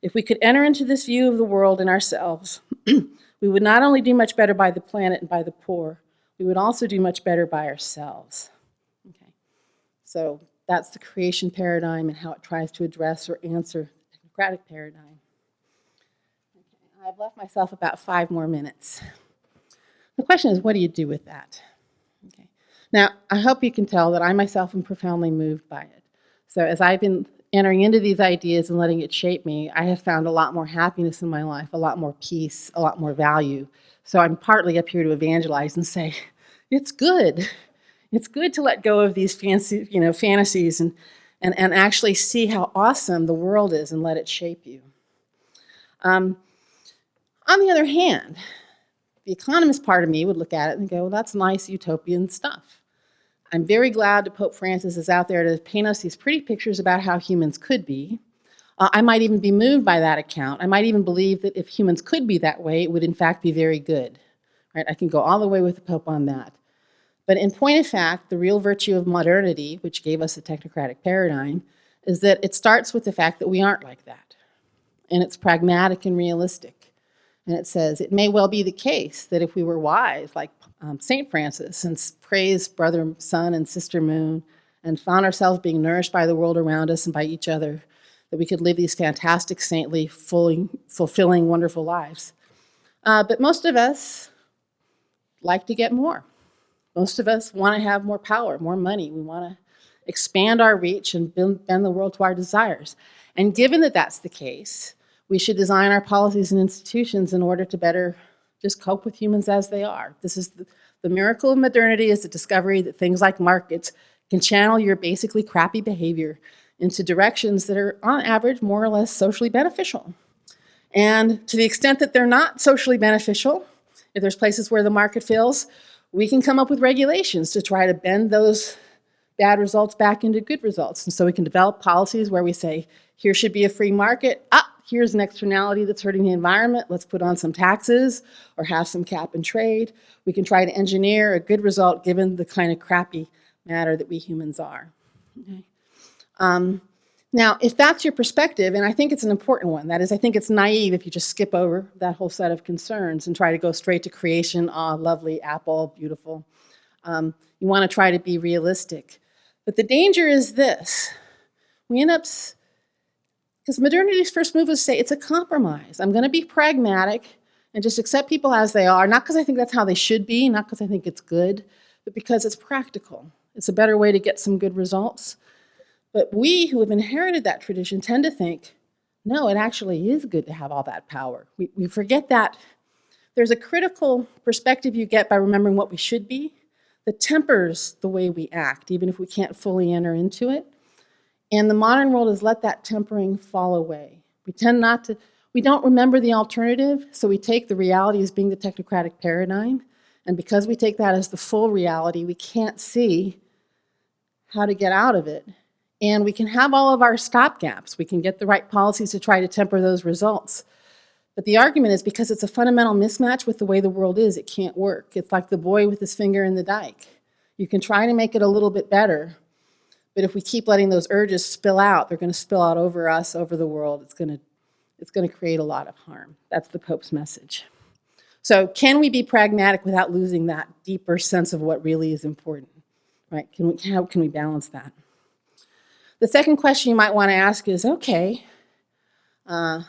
If we could enter into this view of the world and ourselves, we would not only do much better by the planet and by the poor, we would also do much better by ourselves. Okay. So that's the creation paradigm and how it tries to address or answer the technocratic paradigm. Okay. I've left myself about 5 more minutes. The question is, what do you do with that? Okay. Now, I hope you can tell that I myself am profoundly moved by it. So as I've been entering into these ideas and letting it shape me, I have found a lot more happiness in my life, a lot more peace, a lot more value. So I'm partly up here to evangelize and say, it's good. It's good to let go of these fancy, fantasies and actually see how awesome the world is and let it shape you. On the other hand, the economist part of me would look at it and go, well, that's nice utopian stuff. I'm very glad that Pope Francis is out there to paint us these pretty pictures about how humans could be. I might even be moved by that account. I might even believe that if humans could be that way, it would in fact be very good. Right? I can go all the way with the Pope on that. But in point of fact, the real virtue of modernity, which gave us a technocratic paradigm, is that it starts with the fact that we aren't like that. And it's pragmatic and realistic. And it says, it may well be the case that if we were wise, like St. Francis, and praised brother sun and sister moon, and found ourselves being nourished by the world around us and by each other, that we could live these fantastic, saintly, fulfilling, wonderful lives. But most of us like to get more. Most of us want to have more power, more money. We want to expand our reach and bend the world to our desires. And given that that's the case, we should design our policies and institutions in order to better just cope with humans as they are. This is the miracle of modernity, is the discovery that things like markets can channel your basically crappy behavior into directions that are, on average, more or less socially beneficial. And to the extent that they're not socially beneficial, if there's places where the market fails, we can come up with regulations to try to bend those bad results back into good results. And so we can develop policies where we say, here should be a free market. Here's an externality that's hurting the environment. Let's put on some taxes or have some cap and trade. We can try to engineer a good result given the kind of crappy matter that we humans are. Okay. Now, if that's your perspective, and I think it's an important one, that is, I think it's naive if you just skip over that whole set of concerns and try to go straight to creation, lovely, apple, beautiful. You want to try to be realistic. But the danger is this. We end up, because modernity's first move is to say it's a compromise. I'm going to be pragmatic and just accept people as they are, not because I think that's how they should be, not because I think it's good, but because it's practical. It's a better way to get some good results. But we who have inherited that tradition tend to think, no, it actually is good to have all that power. We forget that there's a critical perspective you get by remembering what we should be that tempers the way we act, even if we can't fully enter into it. And the modern world has let that tempering fall away. We don't remember the alternative, so we take the reality as being the technocratic paradigm. And because we take that as the full reality, we can't see how to get out of it. And we can have all of our stopgaps. We can get the right policies to try to temper those results. But the argument is because it's a fundamental mismatch with the way the world is, it can't work. It's like the boy with his finger in the dike. You can try to make it a little bit better, but if we keep letting those urges spill out, they're going to spill out over us, over the world. It's going to create a lot of harm. That's the Pope's message. So can we be pragmatic without losing that deeper sense of what really is important? Right? How can we balance that? The second question you might want to ask is, okay, I'm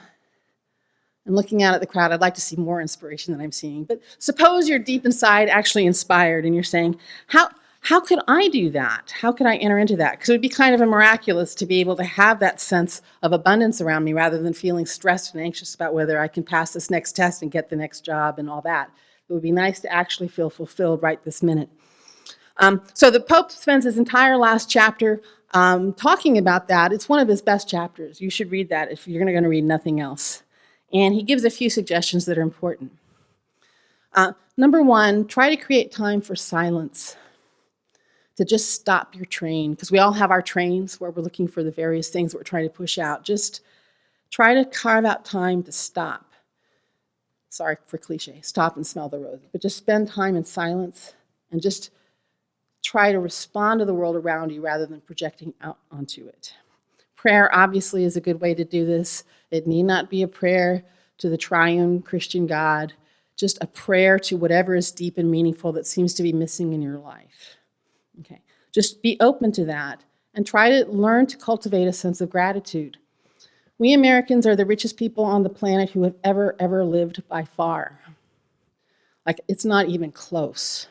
looking out at the crowd. I'd like to see more inspiration than I'm seeing. But suppose you're deep inside actually inspired and you're saying, how could I do that? How could I enter into that? Because it would be kind of a miraculous to be able to have that sense of abundance around me rather than feeling stressed and anxious about whether I can pass this next test and get the next job and all that. It would be nice to actually feel fulfilled right this minute. So the Pope spends his entire last chapter talking about that. It's one of his best chapters. You should read that if you're going to read nothing else. And he gives a few suggestions that are important. Number one, try to create time for silence, to just stop your train, because we all have our trains where we're looking for the various things that we're trying to push out. Just try to carve out time to stop. Sorry for cliche, stop and smell the roses, but just spend time in silence and just try to respond to the world around you rather than projecting out onto it. Prayer obviously is a good way to do this. It need not be a prayer to the triune Christian God. just a prayer to whatever is deep and meaningful that seems to be missing in your life. Okay, just be open to that and try to learn to cultivate a sense of gratitude. We Americans are the richest people on the planet who have ever lived by far. Like, it's not even close.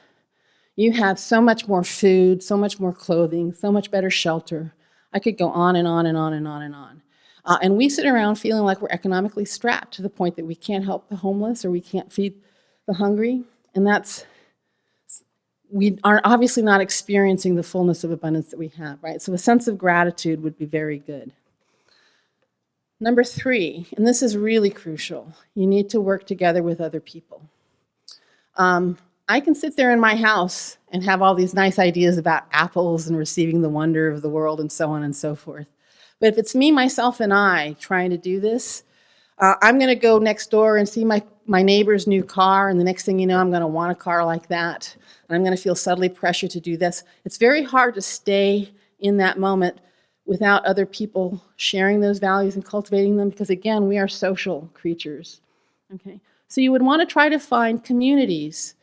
You have so much more food, so much more clothing, so much better shelter. I could go on and on and on and on and on. And we sit around feeling like we're economically strapped to the point that we can't help the homeless or we can't feed the hungry. And we are obviously not experiencing the fullness of abundance that we have, right? So a sense of gratitude would be very good. Number 3, and this is really crucial, you need to work together with other people. I can sit there in my house and have all these nice ideas about apples and receiving the wonder of the world and so on and so forth. But if it's me, myself, and I trying to do this, I'm going to go next door and see my neighbor's new car, and the next thing you know, I'm going to want a car like that, and I'm going to feel subtly pressured to do this. It's very hard to stay in that moment without other people sharing those values and cultivating them, because again, we are social creatures. Okay, so you would want to try to find communities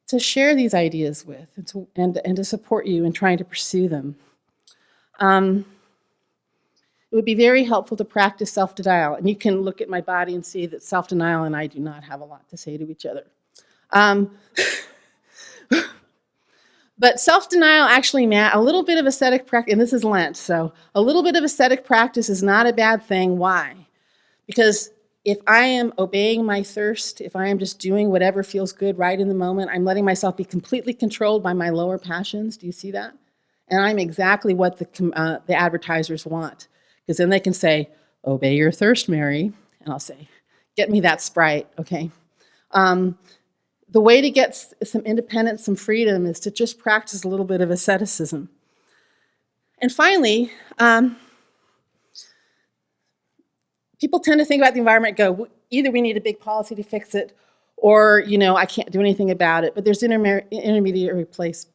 to share these ideas with and to support you in trying to pursue them. It would be very helpful to practice self-denial, and you can look at my body and see that self-denial and I do not have a lot to say to each other. But self-denial actually, a little bit of ascetic practice, and this is Lent, so a little bit of ascetic practice is not a bad thing. Why? Because if I am obeying my thirst, if I am just doing whatever feels good right in the moment, I'm letting myself be completely controlled by my lower passions. Do you see that? And I'm exactly what the advertisers want. Because then they can say, obey your thirst, Mary. And I'll say, get me that Sprite, okay? The way to get some independence, some freedom, is to just practice a little bit of asceticism. And finally, people tend to think about the environment and go, either we need a big policy to fix it, or, I can't do anything about it. But there's intermediary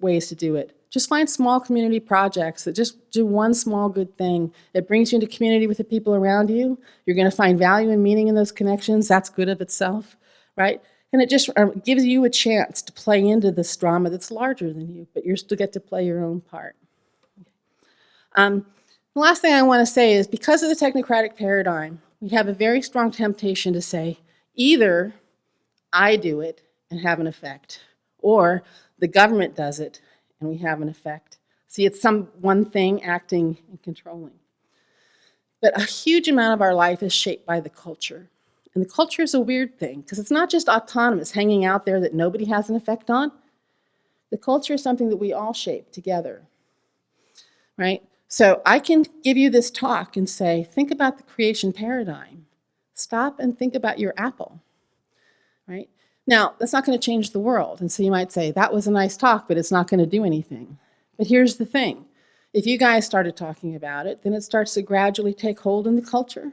ways to do it. Just find small community projects that just do one small good thing. It brings you into community with the people around you. You're going to find value and meaning in those connections. That's good of itself, right? And it just gives you a chance to play into this drama that's larger than you, but you still get to play your own part. The last thing I want to say is, because of the technocratic paradigm, we have a very strong temptation to say, either I do it and have an effect, or the government does it and we have an effect. See, it's some one thing acting and controlling. But a huge amount of our life is shaped by the culture. And the culture is a weird thing, because it's not just autonomous, hanging out there that nobody has an effect on. The culture is something that we all shape together, right? So I can give you this talk and say, think about the creation paradigm. Stop and think about your apple, right? Now, that's not going to change the world. And so you might say, that was a nice talk, but it's not going to do anything. But here's the thing. If you guys started talking about it, then it starts to gradually take hold in the culture.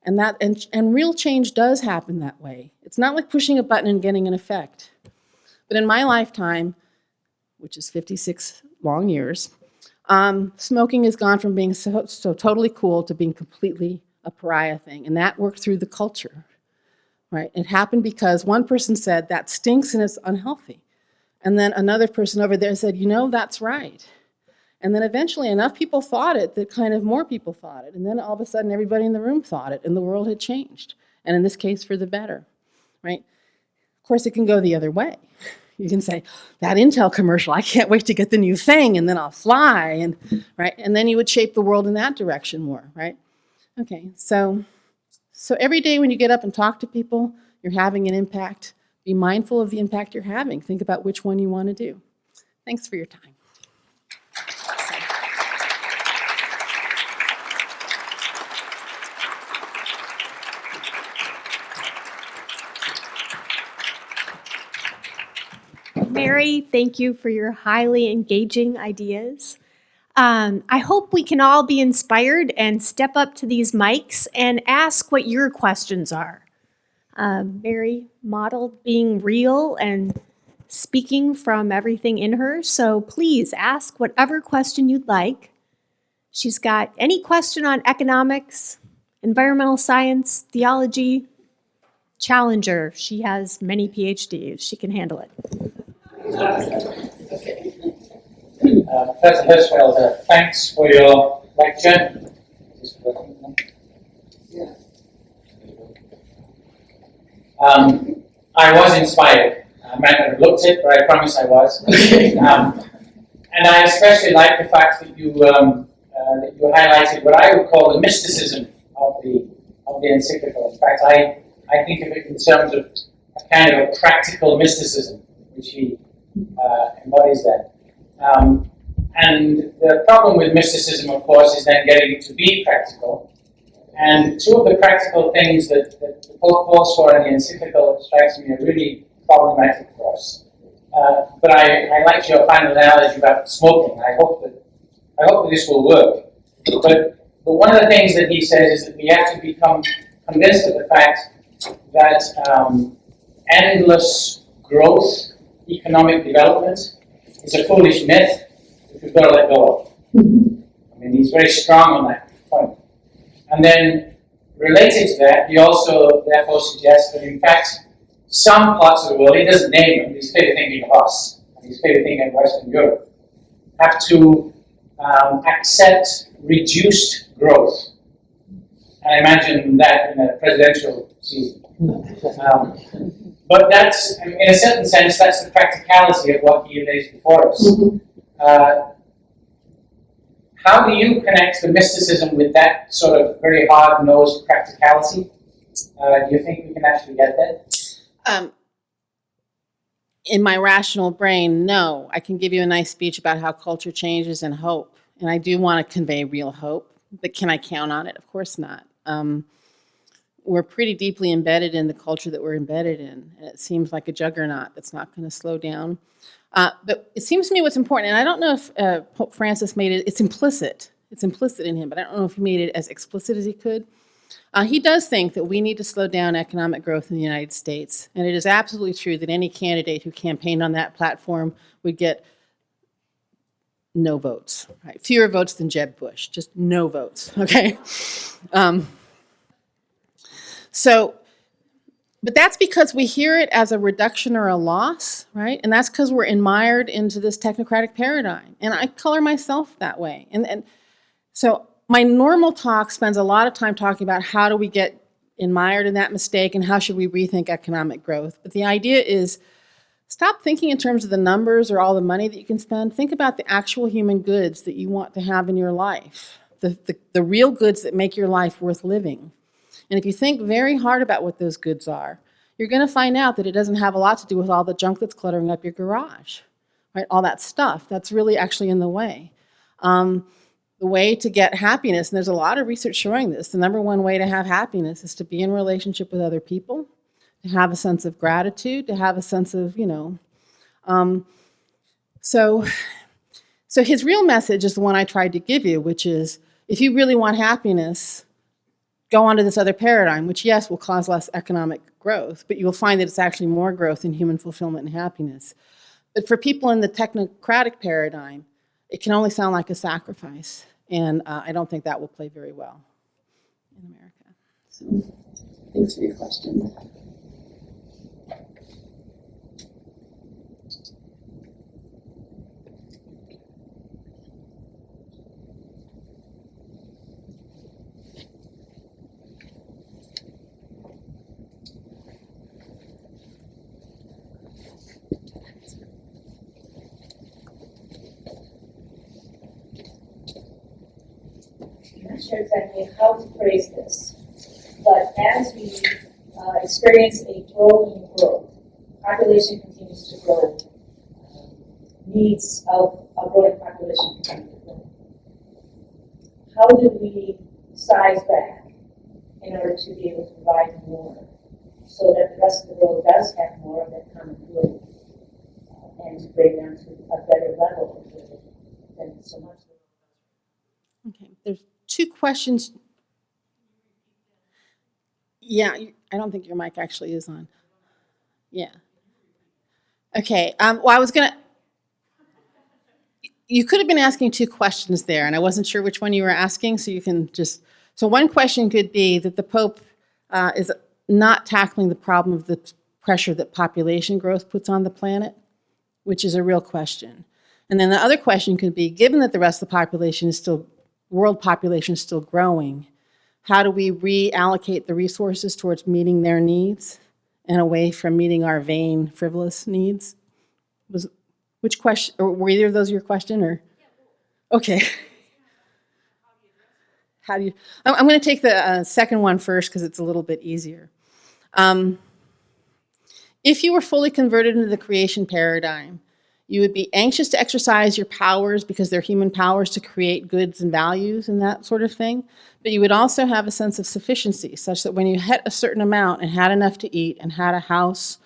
And real change does happen that way. It's not like pushing a button and getting an effect. But in my lifetime, which is 56 long years, smoking has gone from being so totally cool to being completely a pariah thing. And that worked through the culture. Right? It happened because one person said, that stinks and it's unhealthy. And then another person over there said, that's right. And then eventually enough people thought it that kind of more people thought it. And then all of a sudden everybody in the room thought it and the world had changed. And in this case, for the better, right? Of course, it can go the other way. You can say, that Intel commercial, I can't wait to get the new thing and then I'll fly, and right? And then you would shape the world in that direction more, right? Okay, so every day when you get up and talk to people, you're having an impact. Be mindful of the impact you're having. Think about which one you want to do. Thanks for your time. Mary, thank you for your highly engaging ideas. I hope we can all be inspired and step up to these mics and ask what your questions are. Mary modeled being real and speaking from everything in her, so please ask whatever question you'd like. She's got any question on economics, environmental science, theology, challenge her. She has many PhDs. She can handle it. Professor Hirschfeld, thanks for your lecture. I was inspired. I might not have looked it, but I promise I was. And I especially like the fact that you highlighted what I would call the mysticism of the encyclical. In fact, I think of it in terms of a kind of a practical mysticism, which he embodies there. And the problem with mysticism, of course, is then getting it to be practical. And two of the practical things that the Pope calls for in the encyclical strikes me are really problematic for us. But I liked your final analogy about smoking. I hope that this will work. But one of the things that he says is that we have to become convinced of the fact that endless growth, economic development, is a foolish myth that we've got to let go of. I mean, he's very strong on that point. And then, related to that, he also therefore suggests that in fact, some parts of the world, he doesn't name them, he's clearly thinking of us, and he's clearly thinking of Western Europe, have to accept reduced growth. And I imagine that in a presidential season. But that's, in a certain sense, that's the practicality of what he lays before us. How do you connect the mysticism with that sort of very hard-nosed practicality? Do you think we can actually get there? In my rational brain, no. I can give you a nice speech about how culture changes and hope. And I do want to convey real hope. But can I count on it? Of course not. We're pretty deeply embedded in the culture that we're embedded in. And it seems like a juggernaut that's not going to slow down. But it seems to me what's important, and I don't know if Pope Francis made it, it's implicit. It's implicit in him, but I don't know if he made it as explicit as he could. He does think that we need to slow down economic growth in the United States. And it is absolutely true that any candidate who campaigned on that platform would get no votes, right? Fewer votes than Jeb Bush, just no votes, okay? But that's because we hear it as a reduction or a loss, right? And that's because we're admired into this technocratic paradigm. And I color myself that way. And so my normal talk spends a lot of time talking about how do we get admired in that mistake and how should we rethink economic growth. But the idea is stop thinking in terms of the numbers or all the money that you can spend. Think about the actual human goods that you want to have in your life, the real goods that make your life worth living. And if you think very hard about what those goods are, you're going to find out that it doesn't have a lot to do with all the junk that's cluttering up your garage, right? All that stuff, that's really actually in the way. The way to get happiness, and there's a lot of research showing this, the number one way to have happiness is to be in relationship with other people, to have a sense of gratitude, to have a sense of, So his real message is the one I tried to give you, which is if you really want happiness, go on to this other paradigm, which, yes, will cause less economic growth, but you'll find that it's actually more growth in human fulfillment and happiness. But for people in the technocratic paradigm, it can only sound like a sacrifice, and I don't think that will play very well in America. So, thanks for your question. I'm not sure exactly how to phrase this, but as we experience a growing world, population continues to grow, needs of a growing population continue to grow. How do we size back in order to be able to provide more so that the rest of the world does have more of that common good and to bring them to a better level of good than so much? Okay, there's two questions. Yeah, I don't think your mic actually is on. Yeah. Okay, well, I was going to, you could have been asking two questions there, and I wasn't sure which one you were asking, so you can just, so one question could be that the Pope is not tackling the problem of the pressure that population growth puts on the planet, which is a real question. And then the other question could be, given that the rest of the population is still, world population is still growing, how do we reallocate the resources towards meeting their needs and away from meeting our vain, frivolous needs? Which question, or were either of those your question, or? Okay. How do you, I'm going to take the second one first because it's a little bit easier. If you were fully converted into the creation paradigm, you would be anxious to exercise your powers because they're human powers to create goods and values and that sort of thing. But you would also have a sense of sufficiency, such that when you hit a certain amount and had enough to eat and had a house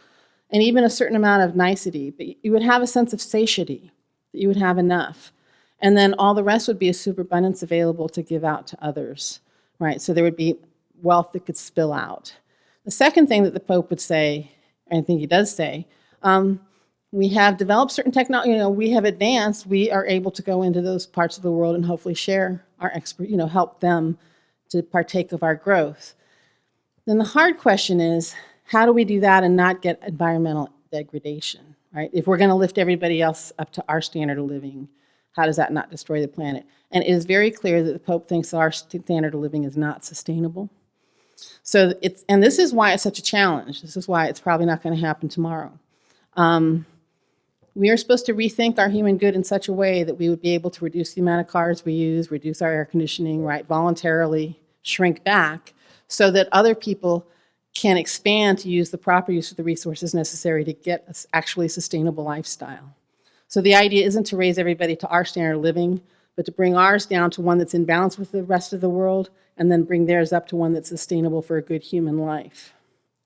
and even a certain amount of nicety, but you would have a sense of satiety, that you would have enough. And then all the rest would be a superabundance available to give out to others, right? So there would be wealth that could spill out. The second thing that the Pope would say, and I think he does say, we have developed certain technology, we have advanced, we are able to go into those parts of the world and hopefully share our help them to partake of our growth. Then the hard question is, how do we do that and not get environmental degradation, right? If we're going to lift everybody else up to our standard of living, how does that not destroy the planet? And it is very clear that the Pope thinks that our standard of living is not sustainable. So and this is why it's such a challenge. This is why it's probably not going to happen tomorrow. We are supposed to rethink our human good in such a way that we would be able to reduce the amount of cars we use, reduce our air conditioning, right, voluntarily shrink back, so that other people can expand to use the proper use of the resources necessary to get an actually sustainable lifestyle. So the idea isn't to raise everybody to our standard of living, but to bring ours down to one that's in balance with the rest of the world, and then bring theirs up to one that's sustainable for a good human life,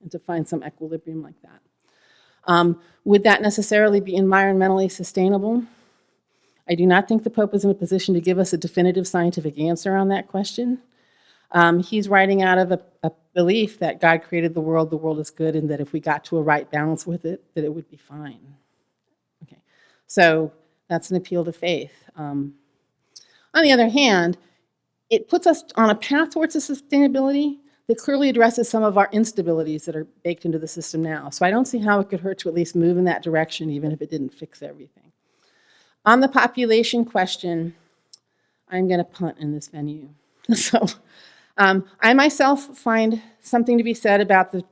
and to find some equilibrium like that. Would that necessarily be environmentally sustainable? I do not think the Pope is in a position to give us a definitive scientific answer on that question. He's writing out of a belief that God created the world is good, and that if we got to a right balance with it, that it would be fine. Okay, so that's an appeal to faith. On the other hand, it puts us on a path towards sustainability that clearly addresses some of our instabilities that are baked into the system now. So I don't see how it could hurt to at least move in that direction, even if it didn't fix everything. On the population question, I'm going to punt in this venue. So I myself find something to be said about the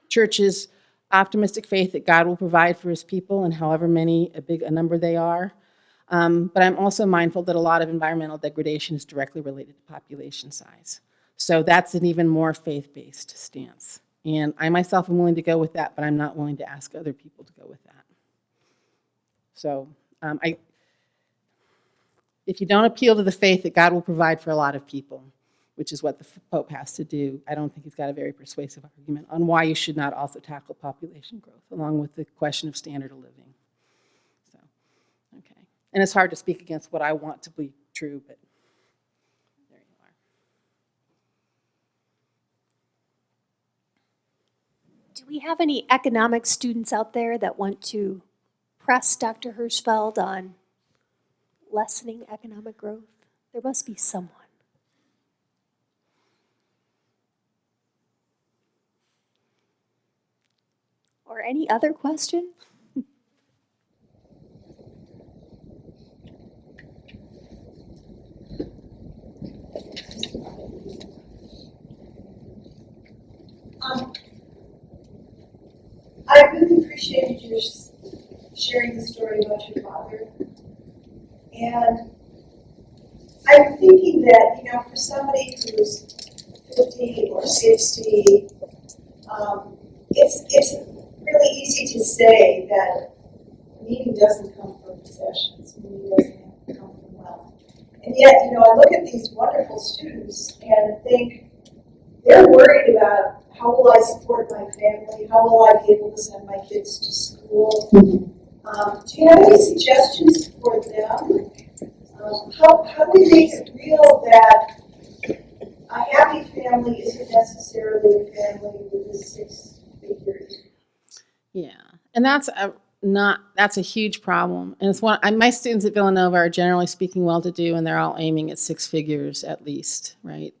church's optimistic faith that God will provide for his people, and however big a number they are. But I'm also mindful that a lot of environmental degradation is directly related to population size. So that's an even more faith-based stance. And I myself am willing to go with that, but I'm not willing to ask other people to go with that. So if you don't appeal to the faith that God will provide for a lot of people, which is what the Pope has to do, I don't think he's got a very persuasive argument on why you should not also tackle population growth, along with the question of standard of living. So, okay. And it's hard to speak against what I want to be true, but there you are. Do we have any economics students out there that want to press Dr. Hirschfeld on lessening economic growth? There must be someone. Or any other question? I really appreciated your sharing the story about your father. And I'm thinking that, for somebody who's 50 or 60, it's really easy to say that meaning doesn't come from possessions, meaning doesn't come from wealth. And yet, I look at these wonderful students and think they're worried about how will I support my family, how will I be able to send my kids to school. Do you have any suggestions for them? How do we make it real that a happy family isn't necessarily a family with a 6 figures? Yeah, and that's a huge problem. And it's my students at Villanova are generally speaking well-to-do, and they're all aiming at 6 figures at least, right?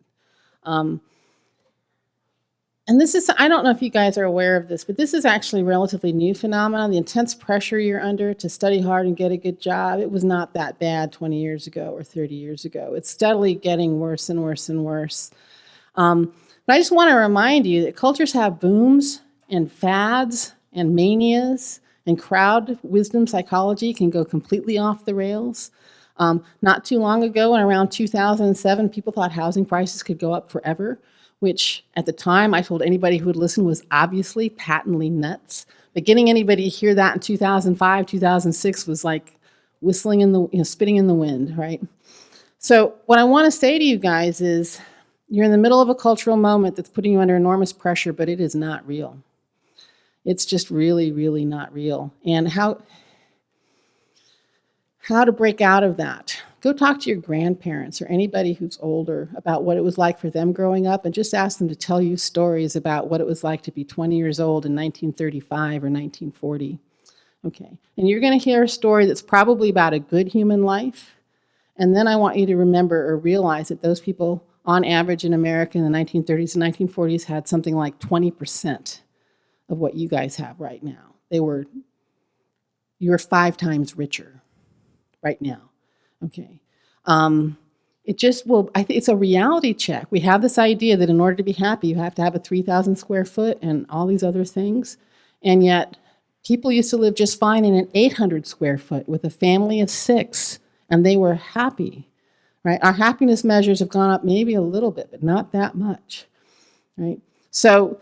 And this is, I don't know if you guys are aware of this, but this is actually a relatively new phenomenon. The intense pressure you're under to study hard and get a good job, it was not that bad 20 years ago or 30 years ago. It's steadily getting worse and worse and worse. But I just want to remind you that cultures have booms and fads and manias, and crowd wisdom psychology can go completely off the rails. Not too long ago, in around 2007, people thought housing prices could go up forever, which at the time I told anybody who would listen was obviously patently nuts. But getting anybody to hear that in 2005, 2006 was like whistling in the, spitting in the wind, right? So what I want to say to you guys is you're in the middle of a cultural moment that's putting you under enormous pressure, but it is not real. It's just really, really not real. And how to break out of that? Go talk to your grandparents or anybody who's older about what it was like for them growing up, and just ask them to tell you stories about what it was like to be 20 years old in 1935 or 1940. Okay, and you're going to hear a story that's probably about a good human life, and then I want you to remember or realize that those people, on average in America in the 1930s and 1940s, had something like 20% of what you guys have right now. You're 5 times richer right now. Okay. It just will, I think it's a reality check. We have this idea that in order to be happy, you have to have a 3,000 square foot and all these other things. And yet people used to live just fine in an 800 square foot with a family of 6, and they were happy, right? Our happiness measures have gone up maybe a little bit, but not that much, right? So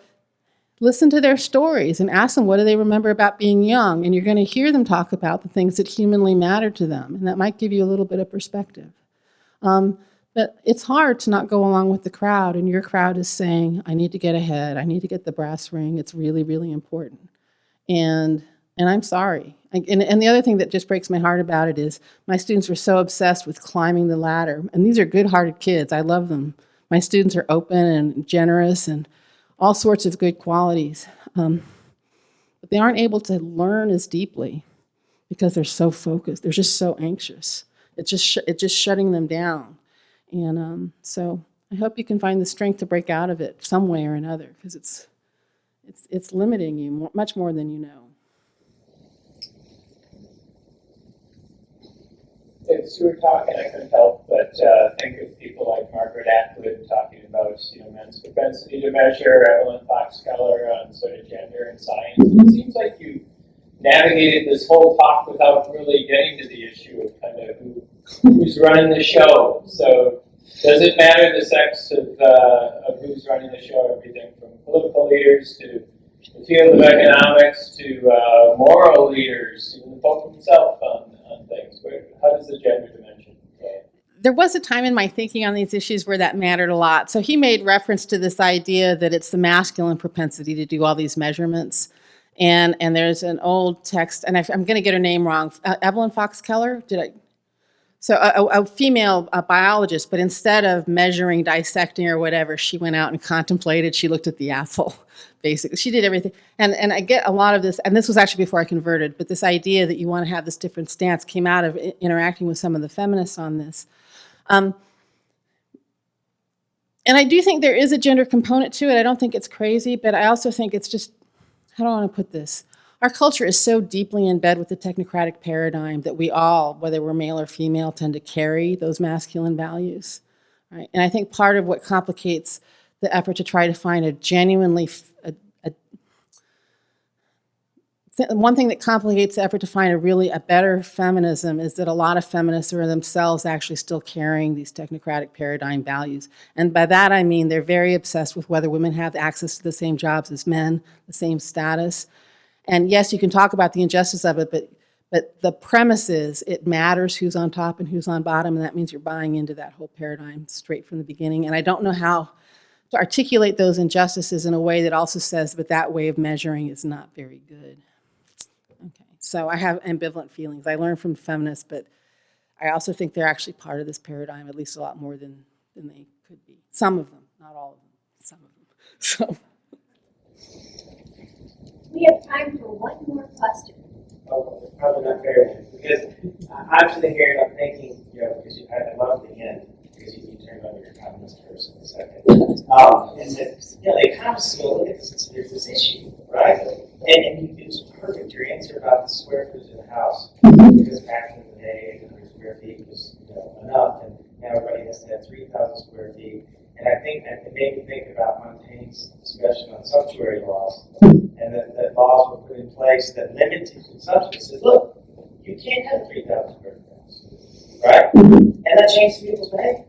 listen to their stories and ask them, what do they remember about being young? And you're going to hear them talk about the things that humanly matter to them. And that might give you a little bit of perspective. But it's hard to not go along with the crowd. And your crowd is saying, I need to get ahead. I need to get the brass ring. It's really, really important. And I'm sorry. And the other thing that just breaks my heart about it is my students were so obsessed with climbing the ladder. And these are good-hearted kids. I love them. My students are open and generous and all sorts of good qualities, but they aren't able to learn as deeply because they're so focused. They're just so anxious. It's just shutting them down. And so I hope you can find the strength to break out of it some way or another, because it's limiting you much more than you know. As you were talking, I couldn't help but think of people like Margaret Atwood talking about men's propensity to measure, Evelyn Fox Keller on sort of gender and science. It seems like you navigated this whole talk without really getting to the issue of kind of who's running the show. So does it matter the sex of who's running the show? Everything from political leaders to the field of economics to moral leaders, even the Pope himself on things. How does the gender dimension play? There was a time in my thinking on these issues where that mattered a lot. So he made reference to this idea that it's the masculine propensity to do all these measurements. And there's an old text, and I'm going to get her name wrong. Evelyn Fox Keller? So a female biologist, but instead of measuring, dissecting, or whatever, she went out and contemplated. She looked at the apple, basically. She did everything. And I get a lot of this, and this was actually before I converted, but this idea that you want to have this different stance came out of interacting with some of the feminists on this. And I do think there is a gender component to it. I don't think it's crazy, but I also think it's just, how do I want to put this? Our culture is so deeply in bed with the technocratic paradigm that we all, whether we're male or female, tend to carry those masculine values, right? And I think part of what complicates the effort to try to find a genuinely, one thing that complicates the effort to find a better feminism is that a lot of feminists are themselves actually still carrying these technocratic paradigm values. And by that I mean they're very obsessed with whether women have access to the same jobs as men, the same status. And yes, you can talk about the injustice of it, but the premise is it matters who's on top and who's on bottom, and that means you're buying into that whole paradigm straight from the beginning. And I don't know how to articulate those injustices in a way that also says, but that way of measuring is not very good. Okay, so I have ambivalent feelings. I learned from feminists, but I also think they're actually part of this paradigm, at least a lot more than they could be. Some of them, not all of them, some of them. So. We have time for one more question. Oh, it's probably not very nice, because I'm sitting here and I'm thinking, because I love the end, because you turned on your communist person in a second. And the economists go, look at this, there's this issue, right? And it was perfect, your answer about the square footage of the house. Because back in the day, 800 square feet was enough, and now everybody has to have 3,000 square feet. And I think that it made me think about Montaigne's discussion on sumptuary laws, and that laws were put in place that limited consumption. It says, look, you can't have 3,000 square feet house, right? And that changed people's behavior.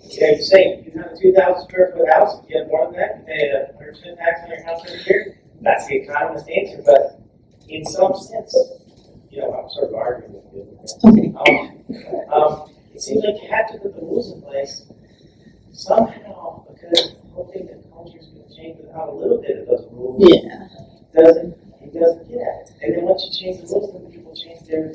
You say you have a 2,000 square foot house, if you have more than that, you pay a 100% tax on your house every year. That's the economist answer, but in some sense, I'm sort of arguing with you. It seems like you have to put the rules in place somehow, because hoping that culture is going to change without a little bit of those rules. Yeah. It doesn't get at it. And then once you change the rules, then people change their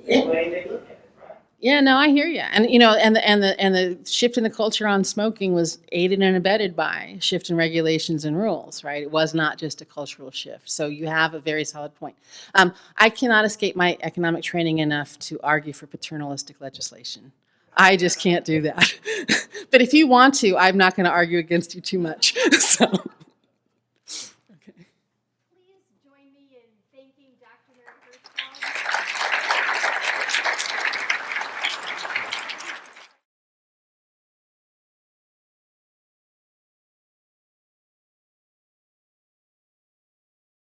way they look at it, right? Yeah, no, I hear you. And and the shift in the culture on smoking was aided and abetted by shift in regulations and rules, right? It was not just a cultural shift. So you have a very solid point. I cannot escape my economic training enough to argue for paternalistic legislation. I just can't do that. But if you want to, I'm not going to argue against you too much. So.